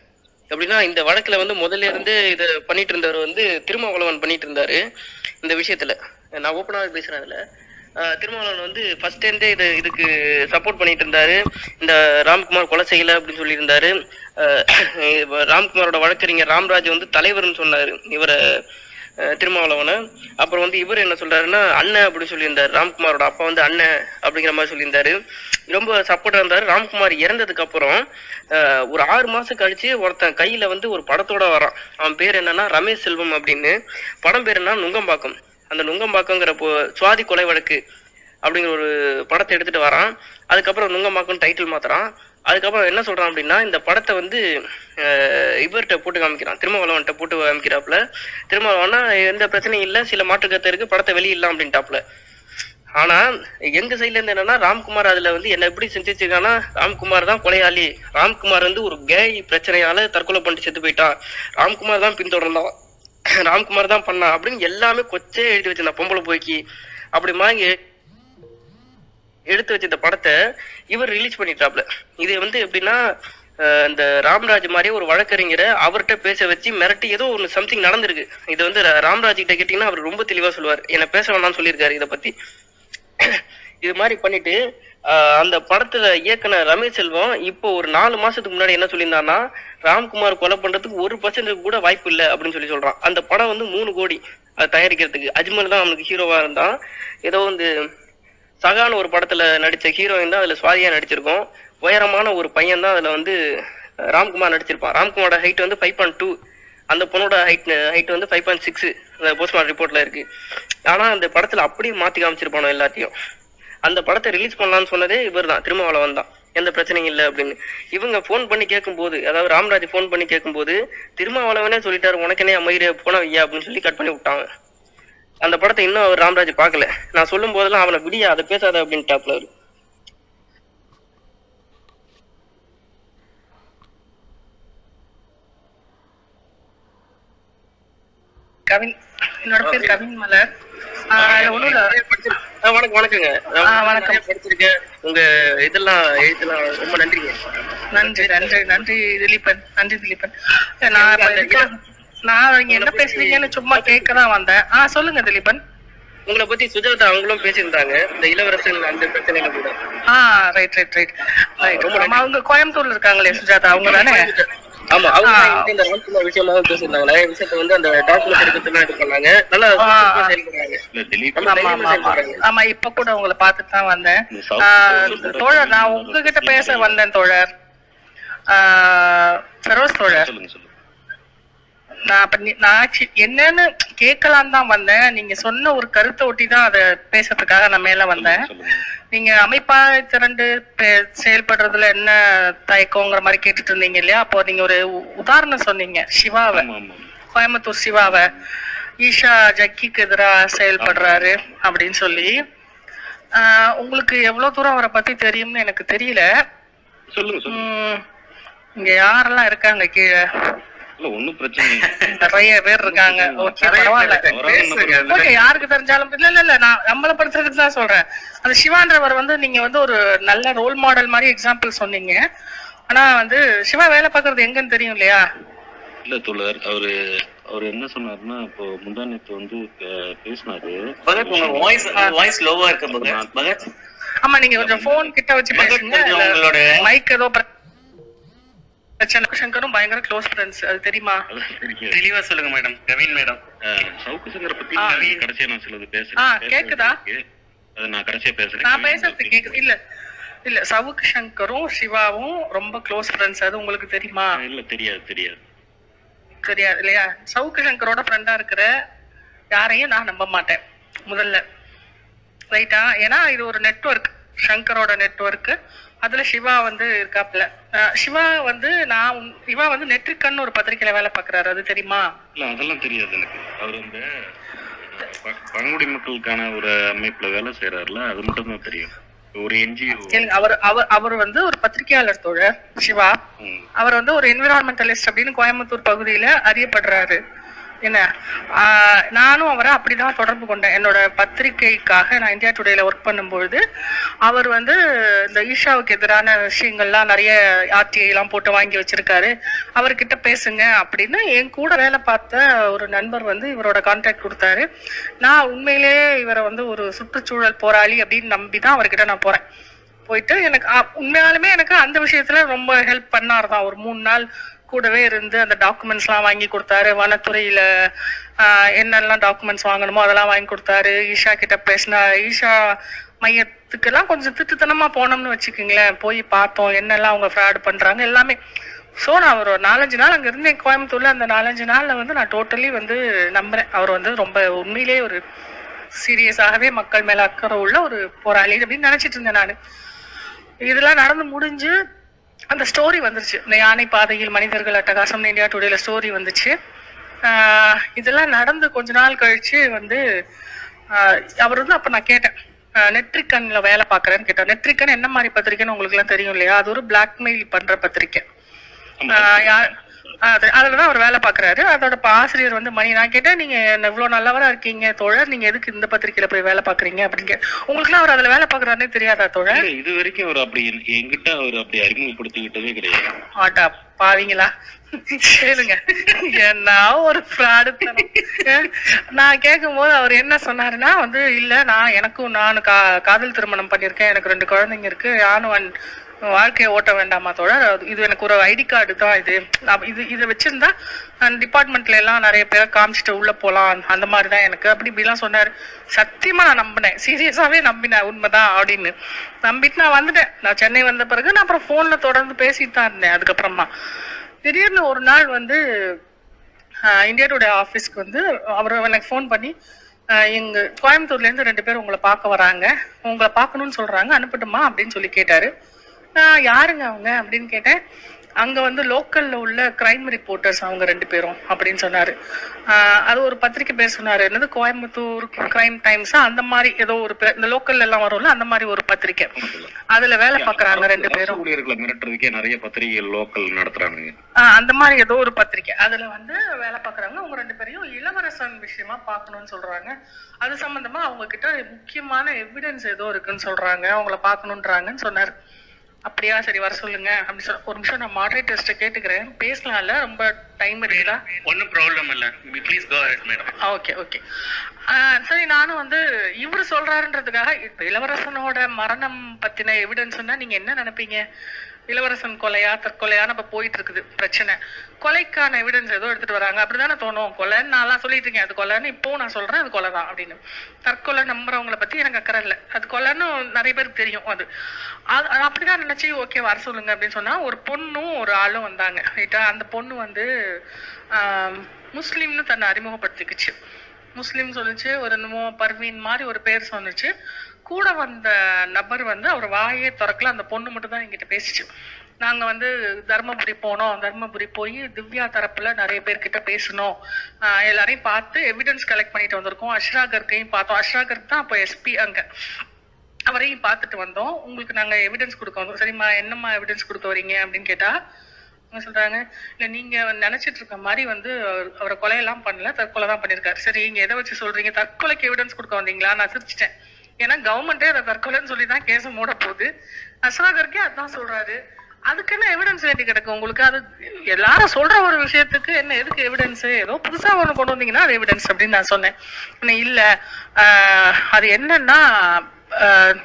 எப்படின்னா, இந்த வழக்குல வந்து முதல்ல இருந்து இதை பண்ணிட்டு இருந்தவர் வந்து திருமாவளவன் பண்ணிட்டு இருந்தாரு. இந்த விஷயத்துல நான் ஓப்பனாவே பேசுறேன். அதுல திருமாவளவன் வந்து ஃபர்ஸ்ட் இருந்தே இதுக்கு சப்போர்ட் பண்ணிட்டு இருந்தாரு. இந்த ராம்குமார் கொலை செய்யல அப்படின்னு சொல்லியிருந்தாரு. ராம்குமாரோட வழக்கறிஞர் ராம்ராஜ் வந்து தலைவர்னு சொன்னாரு இவரை, திருமாவளவனை. அப்புறம் வந்து இவர் என்ன சொல்றாருன்னா அண்ணன் அப்படின்னு சொல்லியிருந்தாரு. ராம்குமாரோட அப்பா வந்து அண்ணன் அப்படிங்கிற மாதிரி சொல்லியிருந்தாரு. ரொம்ப சப்போர்ட்டா இருந்தாரு. ராம்குமார் இறந்ததுக்கு அப்புறம் ஒரு 6 மாசம் கழிச்சு ஒருத்தன் கையில வந்து ஒரு படத்தோட வரான். அவன் பேர் என்னன்னா ரமேஷ் செல்வம் அப்படின்னு. படம் பேர் என்ன நுங்கம்பாக்கம். அந்த நுங்கம்பாக்கங்கிற சுவாதி கொலை வழக்கு அப்படிங்கிற ஒரு படத்தை எடுத்துட்டு வரான். அதுக்கப்புறம் நுங்கம்பாக்கம் டைட்டில் மாத்துறான். அதுக்கப்புறம் என்ன சொல்றான் அப்படின்னா, இந்த படத்தை வந்து இவர்கிட்ட போட்டு காமிக்கிறான், திருமாவளவன்கிட்ட போட்டு காமிக்கிறாப்புல. திருமாவளவனா எந்த பிரச்சனையும் இல்லை, சில மாற்றுக்கருத்து இருக்கு, படத்தை வெளியிடலாம் அப்படின்ட்டாப்புல. ஆனா எங்க சைட்ல இருந்து என்னன்னா, ராம்குமார் அதுல வந்து என்ன எப்படி சிந்திச்சிருக்கான்னா, ராம்குமார் தான் கொலையாளி, ராம்குமார் வந்து ஒரு கேய் பிரச்சனையால தற்கொலை பண்ணிட்டு செத்து போயிட்டான், ராம்குமார் தான் பின்தொடர்ந்தான், ராம்குமார் தான் பண்ணான் அப்படின்னு எல்லாமே கொச்சே எழுதி வச்சிருந்தான். பொம்பளை போய்க்கு அப்படி மாதிரி எடுத்து வச்ச இந்த படத்தை இவர் ரிலீஸ் பண்ணிட்டாப்ல. இது வந்து எப்படின்னா, இந்த ராம்ராஜ் மாதிரியே ஒரு வழக்கறிஞரை அவர்கிட்ட பேச வச்சு மிரட்டி ஏதோ ஒன்று சம்திங் நடந்திருக்கு. இது வந்து ராம்ராஜ் கிட்ட கேட்டீங்கன்னா அவர் ரொம்ப தெளிவா சொல்லுவார். என்ன பேச வேணாம்னு சொல்லியிருக்காரு இதை பத்தி. இது மாதிரி பண்ணிட்டு அந்த படத்துல இயக்குனர் ரமேஷ் செல்வம் இப்போ ஒரு 4 மாசத்துக்கு முன்னாடி என்ன சொல்லியிருந்தான்னா, ராம்குமார் கொலை பண்றதுக்கு 1% கூட வாய்ப்பு இல்லை அப்படின்னு சொல்றான். அந்த படம் வந்து 3 கோடி அது தயாரிக்கிறதுக்கு. அஜ்மல் தான் அவனுக்கு ஹீரோவா இருந்தான். ஏதோ வந்து சகான்னு ஒரு படத்துல நடிச்ச ஹீரோயின் தான் அதுல சுவாதியா நடிச்சிருக்கோம். உயரமான ஒரு பையன் தான் அதுல வந்து ராம்குமார் நடிச்சிருப்பான். ராம்குமாரோட ஹைட் வந்து 5.2, அந்த பொண்ணோட ஹைட் வந்து 5.6 அந்த போஸ்ட்மார்ட்டம் ரிப்போர்ட்ல இருக்கு. ஆனா அந்த படத்துல அப்படியே மாத்தி காமிச்சிருப்பானோ எல்லாத்தையும். அந்த படத்தை ரிலீஸ் பண்ணலாம்னு சொன்னதே இவர் தான், திருமாவளவன் தான். எந்த பிரச்சனையும் இல்லை அப்படின்னு இவங்க போன் பண்ணி கேட்கும்போது, அதாவது ராம்ராஜ் போன் பண்ணி கேட்கும்போது திருமாவளவனே சொல்லிட்டாரு, உனக்கனே மயிரே போன ஐயா அப்படின்னு சொல்லி கட் பண்ணி விட்டாங்க. அந்த படத்தை இன்னும் அவர் ராம்ராஜ் பார்க்கல. நான் சொல்லும் போதெல்லாம் அவனை விடியா அதை பேசாத அப்படின்ட்டாப்ல அவரு. கவின், என்னோட பேர் கவின் மலர். வணக்கங்க. வணக்கம். படிச்சிருக்கேன். உங்க இதெல்லாம் எழுத்தெல்லாம் ரொம்ப நன்றிங்க. நன்றி நன்றி நன்றி திலீபன், நன்றி திலீபன். நான் இங்க என்ன பேசுறீங்கன்னு சும்மா கேட்கதான் வந்தேன். சொல்லுங்க திலீபன். உங்களை பத்தி சுஜாதா அவங்களும் பேசியிருந்தாங்க, இந்த இளவரசன் அந்த பிரச்சனையில கூட. Right right right right. அவங்க கோயம்புத்தூர்ல இருக்காங்களே சுஜாதா, அவங்க தானே? ஆமா, அவங்க இந்த ராம்குமார் விஷயமாவும் பேசியிருந்தாங்க. நிறைய விஷயத்த வந்து அந்த டாக்குமெண்ட் எடுக்கிறதுலாம் இது பண்ணாங்க. நல்லா ஆமா, இப்ப கூட உங்களை பார்த்துட்டு தான் வந்தேன். தோழர், நான் உங்ககிட்ட பேச வந்தேன் தோழர், ஃபெரோஸ் தோழர். நான் என்னன்னு கேட்கலாம் தான் வந்தேன். நீங்க சொன்ன ஒரு கருத்தை ஒட்டி தான் அதை பேசுறதுக்காக நான் மேல வந்தேன். நீங்க அமைப்பா திரண்டு செயல்படுறதுல என்ன தயக்கங்கிற மாதிரி கேட்டுட்டு இருந்தீங்க இல்லையா? அப்போ நீங்க ஒரு உதாரணம் சொன்னீங்க, சிவாவை, கோயம்புத்தூர் சிவாவை, ஈஷா ஜக்கிக்கு எதிராக செயல்படுறாரு அப்படின்னு சொல்லி. உங்களுக்கு எவ்வளவு தூரம் அவரை பத்தி தெரியும்னு எனக்கு தெரியல. இங்க யாரெல்லாம் இருக்காங்க கீழே? நிறைய பேர் இருக்காங்க. ஓகே, பரவாயில்ல. ஓகே, யாருக்கு தெரிஞ்சாலும் இல்ல நான் நம்மளை படுத்துறதுக்கு தான் சொல்றேன். அந்த சிவான்றவர் வந்து நீங்க வந்து ஒரு நல்ல ரோல் மாடல் மாதிரி எக்ஸாம்பிள் சொன்னீங்க. ஆனா வந்து சிவா வேலை பாக்குறது எங்கன்னு தெரியும் இல்லையா? இல்ல தோழர், அவரு என்ன சொன்னாருன்னா, இப்போ முந்தானத்து வந்து பேசினாரு. வாய்ஸ் லோவா இருக்கு பகத். ஆமா, நீங்க கொஞ்சம் போன் கிட்ட வச்சு பேசுங்க. மைக் ஏதோ சங்கரும் பயங்கர க்ளோஸ் ஃப்ரெண்ட்ஸ், அது தெரியுமா? தெளிவா சொல்லுங்க மேடம். கவின் மேடம், சவுக்கு சங்கரை பத்தி கடைசியா நான் சிலது பேசுறேன். கேக்குதா? அது நான் கடைசியா பேசுறேன். நான் பேசுறது கேக்குது? இல்ல சவுக்கு சங்கரும் சிவாவும் ரொம்ப க்ளோஸ் ஃப்ரெண்ட்ஸ், அது உங்களுக்கு தெரியுமா? இல்ல, தெரியாது தெரியாது இல்லையா? சவுக்கு சங்கரோட ஃப்ரெண்டா இருக்கிற யாரையும் நான் நம்ப மாட்டேன் முதல்ல, ரைட்டா? ஏன்னா இது ஒரு நெட்வொர்க், சங்கரோட நெட்வொர்க். அதுல சிவா வந்து இருக்காப்ல. சிவா வந்து சிவா வந்து நெற்றிக்கண் ஒரு பத்திரிகையில வேலை பாக்குறாரு, அது தெரியுமா? இல்ல, அதெல்லாம் தெரியாது எனக்கு. அவர் இந்த பழங்குடி மக்களுக்கான ஒரு அமைப்புல வேலை செய்யறாருல, அது மட்டும் தான் தெரியும். ஒரு என்ஜிஓ. அவர் வந்து ஒரு பத்திரிகையாளர் தோழர் சிவா. அவர் வந்து ஒரு என்விரான்மெண்டலிஸ்ட் அப்படின்னு கோயம்புத்தூர் பகுதியில அறியப்படுறாரு. என்ன, நானும் அவரை அப்படிதான் தொடர்பு கொண்டேன். என்னோட பத்திரிகைக்காக நான் இந்தியா டுடேல ஒர்க் பண்ணும்பொழுது அவர் வந்து இந்த ஈஷாவுக்கு எதிரான விஷயங்கள்லாம் நிறைய ஆர்டிஐ எல்லாம் போட்டு வாங்கி வச்சிருக்காரு, அவர்கிட்ட பேசுங்க அப்படின்னு என் கூட வேலை பார்த்த ஒரு நண்பர் வந்து இவரோட கான்டாக்ட் கொடுத்தாரு. நான் உண்மையிலேயே இவரை வந்து ஒரு சுற்றுச்சூழல் போராளி அப்படின்னு நம்பிதான் அவர்கிட்ட நான் போறேன். போயிட்டு எனக்கு உண்மையாலுமே எனக்கு அந்த விஷயத்துல ரொம்ப ஹெல்ப் பண்ணார் தான். ஒரு 3 நாள் கூடவே இருந்து அந்த டாக்குமெண்ட்ஸ் எல்லாம் வாங்கி கொடுத்தாரு. வனத்துறையில என்னெல்லாம் டாக்குமெண்ட்ஸ் வாங்கணுமோ அதெல்லாம் வாங்கி கொடுத்தாரு. ஈஷா கிட்ட பேசினா, ஈஷா மையத்துக்கெல்லாம் கொஞ்சம் திட்டுத்தனமா போனோம்னு வச்சுக்கோங்களேன். போய் பார்த்தோம் என்னெல்லாம் அவங்க ஃப்ராட் பண்றாங்க எல்லாமே. ஸோ நான் ஒரு 4-5 நாள் அங்க இருந்தேன் கோயம்புத்தூர்ல. அந்த 4-5 நாள்ல வந்து நான் டோட்டலி வந்து நம்புறேன் அவர் வந்து ரொம்ப உண்மையிலேயே ஒரு சீரியஸாகவே மக்கள் மேல அக்கறை உள்ள ஒரு போராளி அப்படின்னு நினைச்சிட்டு இருந்தேன் நான். இதெல்லாம் நடந்து முடிஞ்சு அந்த ஸ்டோரி வந்துருச்சு, இந்த யானை பாதையில் மனிதர்கள் அட்டகாசம் இந்தியா டுடேல ஸ்டோரி வந்துச்சு. இதெல்லாம் நடந்து கொஞ்ச நாள் கழிச்சு வந்து அவர் வந்து அப்ப நான் கேட்டேன், நெட்ரிக்கன்ல வேலை பாக்குறேன்னு கேட்டேன். நெட்ரிக்கன் என்ன மாதிரி பத்திரிக்கைன்னு உங்களுக்கு எல்லாம் தெரியும் இல்லையா? அது ஒரு பிளாக்மெயில் பண்ற பத்திரிக்கை. அதுலதான் அவர் வேலை பாக்குறாரு. அதோட ஆசிரியர் வந்து மணி, நான் கேட்டேன் நீங்க இவ்வளவு நல்லவரா இருக்கீங்க தோழர், நீங்க எதுக்கு இந்த பத்திரிகையில போய் வேலை பாக்குறீங்க அப்படின்னு. உங்களுக்கு அவர் அதுல வேலை பாக்குறாருன்னே தெரியாதா தோழர்? இது வரைக்கும் அவர் அப்படி என்கிட்ட அவர் அப்படி அறிமுகப்படுத்திக்கிட்டதே கிடையாது. ஆட்டா பாவீங்களா கேளுங்க, என்ன ஒரு ஃப்ராடுத்தனம். நான் கேட்கும் போது அவர் என்ன சொன்னாருன்னா வந்து, இல்ல நான் காதல் திருமணம் பண்ணிருக்கேன், எனக்கு 2 குழந்தைங்க இருக்கு, நானும் வாழ்க்கையை ஓட்ட வேண்டாமா தோழர், இது எனக்கு ஒரு ஐடி கார்டு தான், இதை வச்சிருந்தா டிபார்ட்மெண்ட்ல எல்லாம் நிறைய பேரை காமிச்சிட்டு உள்ள போலாம், அந்த மாதிரிதான் எனக்கு இப்படிலாம் சொன்னாரு. சத்தியமா நான் நம்பினேன், சீரியஸாவே நம்பினேன், உண்மைதான் அப்படின்னு நம்பிட்டு நான் வந்துட்டேன். நான் சென்னை வந்த பிறகு நான் அப்புறம் போன்ல தொடர்ந்து பேசிட்டு தான் இருந்தேன். அதுக்கப்புறமா திடீர்னு ஒரு நாள் வந்து இந்தியா டுடே ஆஃபீஸ்க்கு வந்து அவர் எனக்கு ஃபோன் பண்ணி, எங்க கோயம்புத்தூர்ல இருந்து 2 பேர் உங்களை பார்க்க வராங்க, உங்களை பார்க்கணும்னு சொல்றாங்க, அனுப்பட்டுமா அப்படின்னு சொல்லி கேட்டாரு. யாருங்க அவங்க அப்படின்னு கேட்டேன். அங்க வந்து லோக்கல்ல உள்ள கிரைம் ரிப்போர்ட்டர்ஸ் அவங்க 2 பேரும் அப்படின்னு சொன்னாரு. அது ஒரு பத்திரிக்கை பேர் சொன்னாரு, என்னது கோயம்புத்தூர் கிரைம் டைம்ஸ் அந்த மாதிரி ஏதோ ஒரு இந்த லோக்கல்ல எல்லாம் வரும்ல அந்த மாதிரி ஒரு பத்திரிக்கை, அதுல வேலை பாக்குறாங்க 2 பேரும். ஊழியர்களை மிரட்டுறதுக்கே நிறைய பத்திரிகை லோக்கல் நடத்துறாங்க. அந்த மாதிரி ஏதோ ஒரு பத்திரிக்கை, அதுல வந்து வேலை பாக்குறாங்க. அவங்க 2 பேரையும் இளவரசன் விஷயமா பாக்கணும்னு சொல்றாங்க. அது சம்பந்தமா அவங்க கிட்ட முக்கியமான எவிடன்ஸ் ஏதோ இருக்குன்னு சொல்றாங்க, அவங்கள பாக்கணும்ன்றாங்கன்னு சொன்னாரு. அப்படியா, சரி வர சொல்லுங்க அப்படி சொல்ல. ஒரு நிமிஷம் நான் மாடரேட்டர்ஸ்ட கேட்டுக்கிறேன், பேசலாம்ல, ரொம்ப டைம் இருக்குதா? ஒன்னும் ப்ராப்ளம் இல்ல, please go ahead madam. Okay okay. சரி, நானும் வந்து இவரு சொல்றாருன்றதுக்காக இப்ப இளவரசனோட மரணம் பத்தின எவிடன்ஸ்னா நீங்க என்ன நினைப்பீங்க? இளவரசன் கொலையா தற்கொலையா நம்ம போயிட்டு இருக்குது பிரச்சனை. கொலைக்கான எவிடன்ஸ் ஏதோ எடுத்துட்டு வராங்க, அப்படிதானே தோணும். கொலைன்னு நான் சொல்லிட்டு இருக்கேன், அது கொலைன்னு இப்போ நான் சொல்றேன், அது கொலைதான் அப்படின்னு. தற்கொலை நம்புறவங்களை பத்தி எனக்கு அக்கறை இல்லை, அது கொலைன்னு நிறைய பேருக்கு தெரியும். அது அப்படிதான் நினைச்சு ஓகே வர சொல்லுங்க அப்படின்னு சொன்னா, ஒரு பொண்ணும் ஒரு ஆளும் வந்தாங்க ரைட்டா. அந்த பொண்ணு வந்து முஸ்லீம்னு தன்னை அறிமுகப்படுத்திக்குச்சு. முஸ்லீம் சொல்லிச்சு, ஒரு என்னமோ பர்வீன் மாதிரி ஒரு பேர் சொன்னிச்சு. கூட வந்த நபர் வந்து அவர் வாயே திறக்கல, அந்த பொண்ணு மட்டும் தான் என்கிட்ட பேசிச்சு. நாங்க வந்து தர்மபுரி போனோம், தர்மபுரி போய் திவ்யா தரப்புல நிறைய பேர்கிட்ட பேசணும், எல்லாரையும் பார்த்து எவிடன்ஸ் கலெக்ட் பண்ணிட்டு வந்திருக்கோம். அஷ்ராகர்கையும் பார்த்தோம், அஷ்ராகர் தான் அப்போ எஸ்பி அங்க, அவரையும் பார்த்துட்டு வந்தோம். உங்களுக்கு நாங்க எவிடன்ஸ் கொடுக்க வந்தோம். சரிம்மா, என்னம்மா எவிடன்ஸ் கொடுக்க வரீங்க அப்படின்னு கேட்டா அவங்க சொல்றாங்க, இல்ல நீங்க நினைச்சிட்டு இருக்க மாதிரி வந்து அவரை கொலையெல்லாம் பண்ணல, தற்கொலை தான் பண்ணிருக்காரு. சரி, இங்க எதை வச்சு சொல்றீங்க? தற்கொலைக்கு எவிடன்ஸ் கொடுக்க வந்தீங்களா? நான் சிரிச்சிட்டேன், ஏன்னா கவர்மெண்டே அதை தற்கொலைன்னு சொல்லி தான் கேஸ மூட போகுது. அஸ்ராகருக்கே அதான் சொல்றாரு, அதுக்கு என்ன எவிடன்ஸ் வேண்டி கிடக்கு உங்களுக்கு? அது எல்லாரும் சொல்ற ஒரு விஷயத்துக்கு என்ன எதுக்கு எவிடன்ஸ்? ஏதோ புதுசா ஒண்ணு கொண்டு வந்தீங்கன்னா அது எவிடன்ஸ் அப்படின்னு நான் சொன்னேன். இல்ல அது என்னன்னா,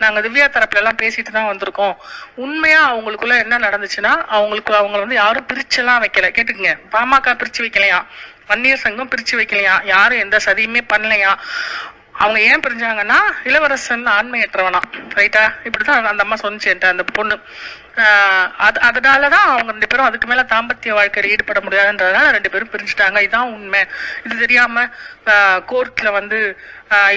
நாங்க திவ்யா தரப்புல எல்லாம் பேசிட்டு தான் வந்திருக்கோம். உண்மையா அவங்களுக்குள்ள என்ன நடந்துச்சுன்னா, அவங்க வந்து யாரும் பிரிச்செல்லாம் வைக்கல. கேட்டுக்குங்க, பாமக பிரிச்சு வைக்கலையா, வன்னியர் சங்கம் பிரிச்சு வைக்கலையா, யாரும் எந்த சதியுமே பண்ணலையா. அவங்க ஏன் பிரிஞ்சாங்கன்னா, இளவரசன் ஆண்மையற்றவனா ரைட்டா, இப்படிதான் அந்த அம்மா சொன்னிச்சு அந்த பொண்ணு. அதனாலதான் அவங்க 2 பேரும் அதுக்கு மேல தாம்பத்திய வாழ்க்கையில ஈடுபட முடியாதுன்றதுனால 2 பேரும் பிரிஞ்சுட்டாங்க. இதான் உண்மை. இது தெரியாம கோர்ட்ல வந்து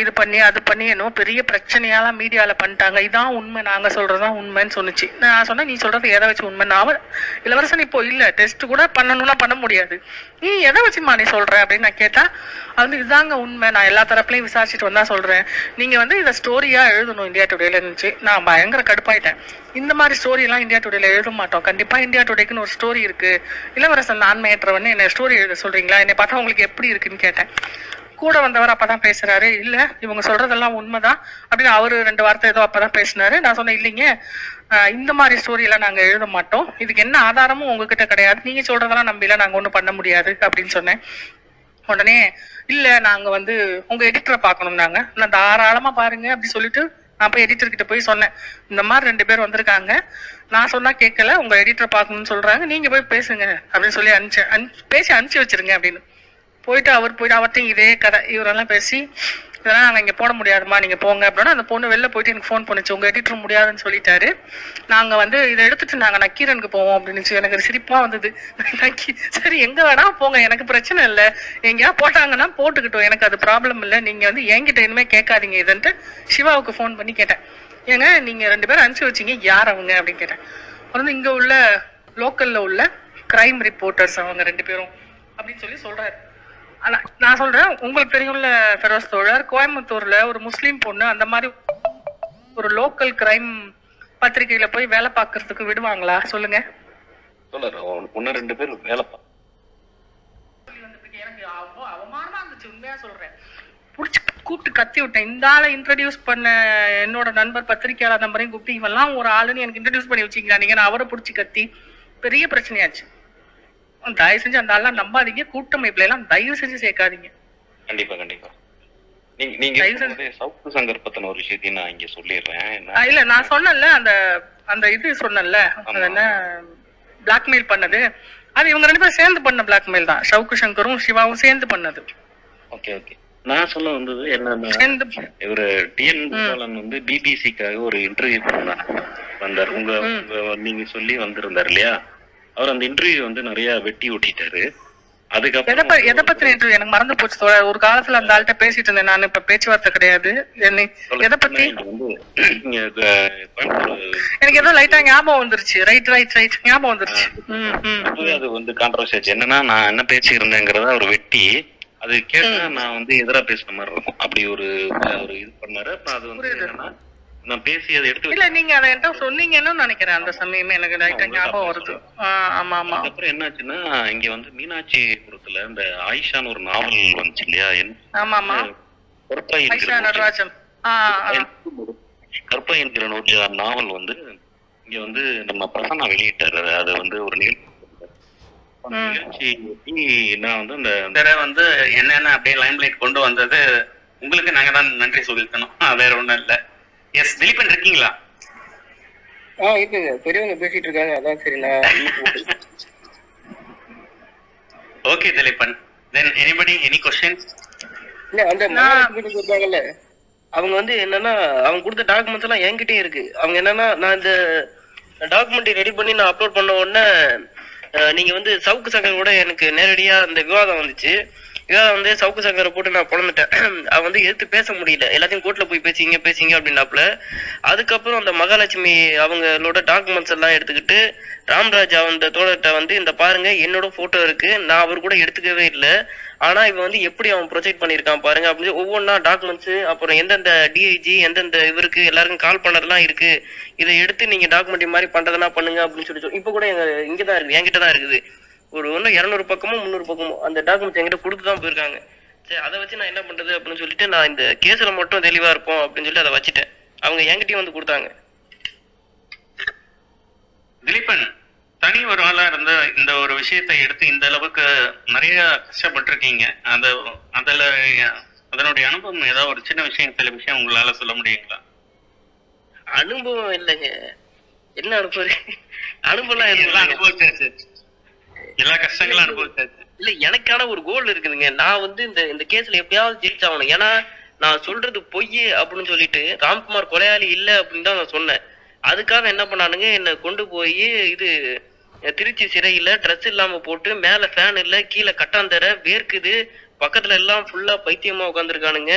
இது பண்ணி அது பண்ணி என்னவோ பெரிய பிரச்சனையாலாம் மீடியால பண்ணிட்டாங்க. இதான் உண்மை, நாங்க சொல்றதுதான் உண்மைன்னு சொன்னிச்சு. நான் சொன்னேன், நீ சொல்றது எதை வச்சு உண்மை? நான் இளவரசன் இப்போ இல்ல, டெஸ்ட் கூட பண்ணணும்னா பண்ண முடியாது, நீ எதை வச்சுமா நீ சொல்ற அப்படின்னு நான் கேட்டா, அது இதாங்க உண்மை, நான் எல்லா தரப்புலையும் விசாரிச்சுட்டு வந்தா சொல்றேன், நீங்க வந்து இதை ஸ்டோரியா எழுதணும் இந்தியா டுடேல இருந்துச்சு. நான் பயங்கர கடுப்பாயிட்டேன். இந்த மாதிரி ஸ்டோரி எல்லாம் இந்தியா டுடேல எழுத மாட்டோம். கண்டிப்பா இந்தியா டுடேக்குன்னு ஒரு ஸ்டோரி இருக்கு. இளவரசன் ஆண்மையற்றவன்னு என்ன ஸ்டோரி எழுத சொல்றீங்களா? என்னை பார்த்தா உங்களுக்கு எப்படி இருக்குன்னு கேட்டேன். கூட வந்தவர் அப்பதான் பேசுறாரு, இல்ல இவங்க சொல்றதெல்லாம் உண்மைதான் அப்படின்னு அவரு 2 வார்த்தை ஏதோ அப்பதான் பேசினாரு. நான் சொன்னேன், இல்லைங்க இந்த மாதிரி ஸ்டோரி எல்லாம் நாங்க எழுத மாட்டோம், இதுக்கு என்ன ஆதாரமும் உங்ககிட்ட கிடையாது, நீங்க சொல்றதெல்லாம் நம்பில நாங்க ஒண்ணும் பண்ண முடியாது அப்படின்னு சொன்னேன். உடனே இல்ல நாங்க வந்து உங்க எடிட்டரை பாக்கணும்னாங்க. நான் தாராளமா பாருங்க அப்படி சொல்லிட்டு நான் போய் எடிட்டர் கிட்ட போய் சொன்னேன், இந்த மாதிரி 2 பேர் வந்திருக்காங்க, நான் சொன்னா கேட்கல, உங்க எடிட்டரை பாக்கணும்னு சொல்றாங்க, நீங்க போய் பேசுங்க அப்படின்னு சொல்லி பேசி அனுப்பிச்சு வச்சிருங்க அப்படின்னு. போயிட்டு அவர்கிட்டையும் இதே கதை இவரெல்லாம் பேசி, இதெல்லாம் நாங்க இங்க போட முடியாதுமா, நீங்க போங்க அப்படின்னா, அந்த பொண்ணு வெளில போயிட்டு எனக்கு ஃபோன் பண்ணிச்சு, உங்க எடிட்டர் முடியாதுன்னு சொல்லிட்டாரு, நாங்க வந்து இதை எடுத்துட்டு நாங்க நக்கீரனுக்கு போவோம் அப்படின்னு. எனக்கு சிரிப்பா வந்தது. சரி எங்க வேணா போங்க, எனக்கு பிரச்சனை இல்லை, எங்கேயா போட்டாங்கன்னா போட்டுக்கிட்டோம், எனக்கு அது ப்ராப்ளம் இல்லை, நீங்க வந்து என்கிட்ட இனிமே கேட்காதீங்க இதுன்ட்டு சிவாவுக்கு ஃபோன் பண்ணி கேட்டேன். ஏங்க நீங்க 2 பேரும் அனுப்பிச்சு வச்சீங்க, யார் அவங்க அப்படின்னு கேட்டேன். வந்து இங்க உள்ள லோக்கல்ல உள்ள கிரைம் ரிப்போர்ட்டர்ஸ் அவங்க 2 பேரும் அப்படின்னு சொல்லி சொல்றாரு. ஆனா நான் சொல்றேன், உங்களுக்கு தெரியும்ல ஃபெரோஸ் தோழர், கோயம்புத்தூர்ல ஒரு முஸ்லீம் பொண்ணு அந்த மாதிரி ஒரு லோக்கல் கிரைம் பத்திரிகையில போய் வேலை பார்க்கறதுக்கு விடுவாங்களா சொல்லுங்க? ஒன்னு 2 பேர் வேலை எனக்கு அவமானமா இருந்துச்சு, உண்மையா சொல்றேன். புடிச்சு கூப்பிட்டு கத்தி விட்டேன். இந்த ஆளை இன்ட்ரடியூஸ் பண்ண என்னோட நண்பர் பத்திரிகையாளர் நம்பரையும் கூப்பிட்டு இவெல்லாம் ஒரு ஆளுன்னு எனக்கு இன்ட்ரடியூஸ் பண்ணி வச்சிங்களா நீங்க, நான் அவரை பிடிச்சி கத்தி பெரிய பிரச்சனையாச்சு. தயவு செஞ்சு அந்த ஆள்லாம் நம்பாதீங்க, கூட்டமைப்புல எல்லாம் தயவு செஞ்சு சேர்க்காதீங்க. கண்டிப்பா கண்டிப்பா. நீங்க சவுக்கு சங்கர் பத்தின ஒரு விஷயத்தையும் நான் இங்க சொல்லிடுறேன். இல்ல நான் சொன்னேன்ல, அந்த இது சொன்னேன்ல, அது என்ன பிளாக்மெயில் பண்ணது, அது இவங்க 2 பேரும் சேர்ந்து பண்ண பிளாக்மெயில் தான். சவுக்கு சங்கரும் சிவாவும் சேர்ந்து பண்ணது. Okay okay. நான் சொல்ல வந்தது என்னன்னா, இவரு டிஎன் கோபாலன் வந்து பிபிசிக்காக ஒரு இன்டர்வியூ வந்தார். நீங்க சொல்லி வந்திருந்தாரு இல்லையா, அவர் அந்த இன்டர்வியூ வந்து நிறைய வெட்டி ஒட்டிட்டாரு. அதுக்கப்புறம் எதை பத்தின இன்டர்வியூ எனக்கு மறந்து போச்சு. ஒரு காலத்துல அந்த ஆள்கிட்ட பேசிட்டு இருந்தேன் நான், இப்ப பேச்சுவார்த்தை கிடையாது. எதை பத்தி எனக்கு ஏதோ லைட்டா ஞாபகம் வந்துருச்சு. ரைட் ஞாபகம் வந்துருச்சு. அது வந்து கான்ட்ரவர்சி என்னன்னா, நான் என்ன பேச்சு இருந்தேங்கிறத ஒரு வெட்டி அது கேட்டா நான் வந்து எதிரா பேசுற மாதிரி இருக்கும். அப்படி ஒரு இது பண்ணாரு. அது வந்து என்னன்னா, நான் பேசி அதை எடுத்து இல்ல நீங்க அதை என்கிட்ட சொன்னீங்கன்னு நினைக்கிறேன். அந்த சமயமே எனக்கு லைட்டா ஞாபகம் வருது. ஆமா ஆமா. அப்புறம் என்னாச்சுன்னா, இங்க வந்து மீனாட்சிபுரத்துல இந்த ஆயிஷான்னு ஒரு நாவல் வந்துச்சு இல்லையா? ஆமா ஆமா. கற்பை என்கிற நாவல் வந்து இங்க வந்து நம்ம பிரசன்னா வெளியிட்டாரு. அது வந்து ஒரு நிகழ்ச்சி நான் வந்து அந்த வந்து என்னென்ன அப்படியே லைம்லைட் கொண்டு வந்தது உங்களுக்கு நாங்க தான் நன்றி சொல்லிக்கணும், வேற ஒண்ணும் இல்ல. எஸ் திலீபன் இருக்கீங்களா? இருக்குங்க, பெரியவங்க பேசிட்டு இருக்காங்க, அதான் சரி நான். Okay Dileepan, then anybody any questions? இல்ல அந்த மாநிலத்துக்கு இருக்காங்கல்ல, அவங்க வந்து என்னன்னா, அவங்க கொடுத்த டாக்குமெண்ட்ஸ் எல்லாம் என்கிட்டயே இருக்கு. அவங்க என்னன்னா, நான் இந்த டாக்குமெண்ட் ரெடி பண்ணி நான் அப்லோட் பண்ண உடனே நீங்க வந்து சவுக்கு சங்கர் கூட எனக்கு நேரடியா அந்த விவாதம் வந்துச்சு. விவாதம் வந்து சவுக்கு சங்கரை போட்டு நான் பொழந்துட்டேன். அவ வந்து எதிர்த்து பேச முடியல, எல்லாத்தையும் கோர்ட்ல போய் பேசிங்க அப்படின்னாப்புல. அதுக்கப்புறம் அந்த மகாலட்சுமி அவங்களோட டாக்குமெண்ட்ஸ் எல்லாம் எடுத்துக்கிட்டு ராம்ராஜ் அந்த தோழர்கிட்ட வந்து, இந்த பாருங்க என்னோட போட்டோ இருக்கு, நான் அவர் கூட எடுத்துக்கவே இல்லை, ஆனா இவன் வந்து எப்படி அவன் ப்ரொஜெக்ட் பண்ணிருக்கான் பாருங்க அப்படின்னு ஒவ்வொன்னா டாக்குமெண்ட்ஸ், அப்புறம் எந்தெந்த டிஐஜி எந்தெந்த இவருக்கு எல்லாருக்கும் கால் பண்ணதெல்லாம் இருக்கு, இதை எடுத்து நீங்க டாக்குமெண்ட் மாதிரி பண்றதுனா பண்ணுங்க அப்படின்னு சொல்லி இப்ப கூட இங்கதான் இருக்கு, என்கிட்ட தான் இருக்குது. ஒரு 200 பக்கமோ 300 பக்கமோ அந்த டாக்குமெண்ட்ஸ் என்கிட்ட கொடுத்துதான் போயிருக்காங்க. சரி, அதை வச்சு நான் என்ன பண்றது அப்படின்னு சொல்லிட்டு, நான் இந்த கேஸ்ல மட்டும் தெளிவா இருப்போம் அப்படின்னு சொல்லி அதை வச்சுட்டேன். அவங்க என்கிட்டயும் வந்து கொடுத்தாங்க. திலீபன், தனி ஒரு ஆளா இருந்த இந்த ஒரு விஷயத்தை எடுத்து இந்த அளவுக்கு நிறைய கஷ்டப்பட்டிருக்கீங்க. அதுல அதனுடைய அனுபவம் ஏதாவது ஒரு சின்ன விஷயம், சில விஷயம் உங்களால சொல்ல முடியுங்களா? அனுபவம் இல்லைங்க, என்ன அனுபவம் அனுபவிச்சாச்சு, எல்லா கஷ்டங்களும் அனுபவிச்சாச்சு. இல்ல, எனக்கான ஒரு கோல் இருக்குதுங்க. நான் வந்து இந்த கேஸ்ல எப்படியாவது ஜெயிச்சாகணும். ஏன்னா நான் சொல்றது பொய் அப்படின்னு சொல்லிட்டு ராம்குமார் கொலையாளி இல்ல அப்படின்னு தான் நான் சொன்னேன். அதுக்காக என்ன பண்ணானுங்க, என்னை கொண்டு போய் இது திருச்சி சிறையில ட்ரெஸ் இல்லாம போட்டு, மேல ஃபேன் இல்ல, கீழே கட்டாந்தர வேர்க்குது, பக்கத்துல எல்லாம் ஃபுல்லா பைத்தியமா உட்காந்துருக்கானுங்க.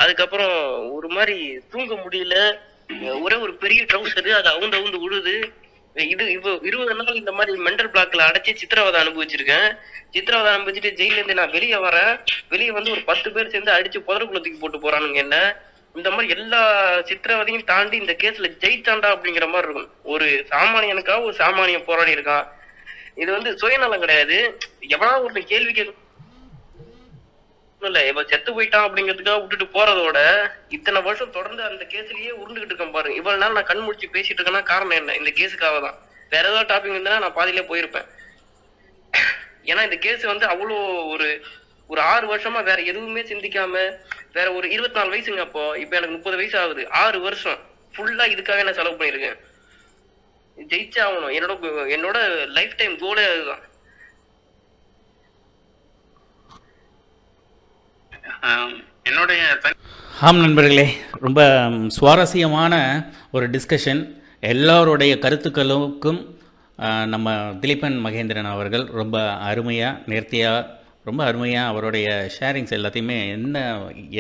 அதுக்கப்புறம் ஒரு மாதிரி தூங்க முடியல, ஒரே ஒரு பெரிய ட்ரௌசரு, அது அவுந்து உழுது. இது இப்போ 20 நாள் இந்த மாதிரி மென்டல் பிளாக்ல அடைச்சி சித்திரவதை அனுபவிச்சிருக்கேன். சித்திரவதை அனுபவிச்சுட்டு ஜெயில இருந்து நான் வெளியே வரேன். வெளியே வந்து ஒரு 10 பேர் சேர்ந்து அடிச்சு புதருக்குள்ளத்துக்கு போட்டு போறானுங்க என்ன. இந்த மாதிரி எல்லா சித்திரவதையும் தாண்டி இந்த கேஸ்ல ஜெயிச்சாண்டா அப்படிங்கிற மாதிரி இருக்கும். ஒரு சாமானியனுக்காக ஒரு சாமானியன் போராடி இருக்கான். இது வந்து சுயநலம் கிடையாது. எவனா ஒரு கேள்வி கேட்க இல்ல, இப்ப செத்து போயிட்டான் அப்படிங்கிறதுக்காக விட்டுட்டு போறதோட இத்தனை வருஷம் தொடர்ந்து அந்த கேஸ்லயே உருண்டுகிட்டு இருக்கேன் பாருங்க. இவ்வளவு நாள் நான் கண் முடிச்சு பேசிட்டு இருக்கேன்னா காரணம் என்ன, இந்த கேஸுக்காக தான். வேற ஏதாவது டாபிக் இருந்தா நான் பாதியிலே போயிருப்பேன். ஏன்னா இந்த கேஸ் வந்து அவ்வளோ ஒரு 6 வருஷமா வேற எதுவுமே சிந்திக்காம, வேற ஒரு 24 வயசுங்க அப்போ, இப்ப எனக்கு 30 வயசு ஆகுது. 6 வருஷம் ஃபுல்லா இதுக்காக நான் செலவு பண்ணிருக்கேன். ஜெயிச்சே ஆகணும், என்னோட லைஃப் டைம் கோலே அதுதான். என்னுடைய ஆம் நண்பர்களே, ரொம்ப சுவாரஸ்யமான ஒரு டிஸ்கஷன். எல்லாருடைய கருத்துக்களுக்கும் நம்ம திலீபன் மகேந்திரன் அவர்கள் ரொம்ப அருமையாக நேர்த்தியாக ரொம்ப அருமையாக அவருடைய ஷேரிங்ஸ் எல்லாத்தையுமே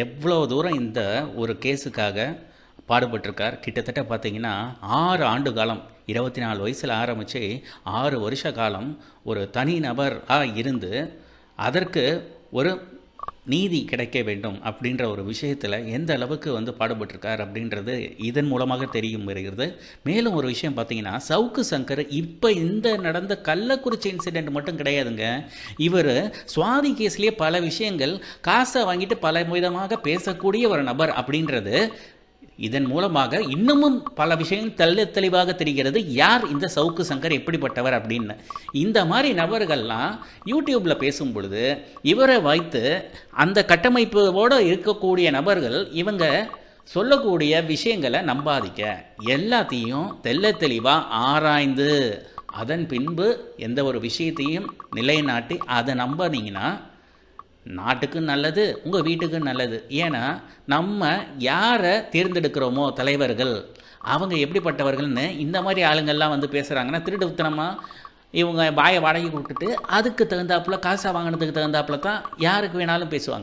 எவ்வளோ தூரம் இந்த ஒரு கேஸுக்காக பாடுபட்டிருக்கார். கிட்டத்தட்ட பார்த்திங்கன்னா 6 ஆண்டு காலம், 24 வயசில் ஆரம்பித்து 6 வருஷ காலம் ஒரு தனி நபராக இருந்து அதற்கு ஒரு நீதி கிடைக்க வேண்டும் அப்படின்ற ஒரு விஷயத்தில் எந்த அளவுக்கு வந்து பாடுபட்டிருக்கார் அப்படின்றது இதன் மூலமாக தெரியும் வருகிறது. மேலும் ஒரு விஷயம் பார்த்தீங்கன்னா, சவுக்கு சங்கர் இப்போ இந்த நடந்த கள்ளக்குறிச்சி இன்சிடெண்ட் மட்டும் கிடையாதுங்க. இவர் சுவாதி கேஸ்லேயே பல விஷயங்கள் காசை வாங்கிட்டு பல விதமாக பேசக்கூடிய ஒரு நபர் அப்படின்றது இதன் மூலமாக இன்னமும் பல விஷயங்கள் தெளிவாக தெரிகிறது யார் இந்த சவுக்கு சங்கர் எப்படிப்பட்டவர் அப்படின்னு. இந்த மாதிரி நபர்கள்லாம் யூடியூப்பில் பேசும் பொழுது இவரை வைத்து அந்த கட்டமைப்போடு இருக்கக்கூடிய நபர்கள் இவங்க சொல்லக்கூடிய விஷயங்களை நம்பாதிக்க, எல்லாத்தையும் தெளிவாக ஆராய்ந்து அதன் பின்பு எந்த ஒரு விஷயத்தையும் நிலைநாட்டி அதை நம்பினீங்கன்னா நாட்டுக்கு நல்லது, உங்கள் வீட்டுக்கு நல்லது. ஏன்னா நம்ம யாரை தேர்ந்தெடுக்கிறோமோ தலைவர்கள் அவங்க எப்படிப்பட்டவர்கள்னு இந்த மாதிரி ஆளுங்கள்லாம் வந்து பேசுகிறாங்கன்னா, திருட்டுத்தனமாக இவங்க வாயை வாடகை விட்டுட்டு அதுக்கு தகுந்தாப்புல காசை வாங்கினதுக்கு தகுந்தாப்புல தான் யாருக்கு வேணாலும் பேசுவாங்க.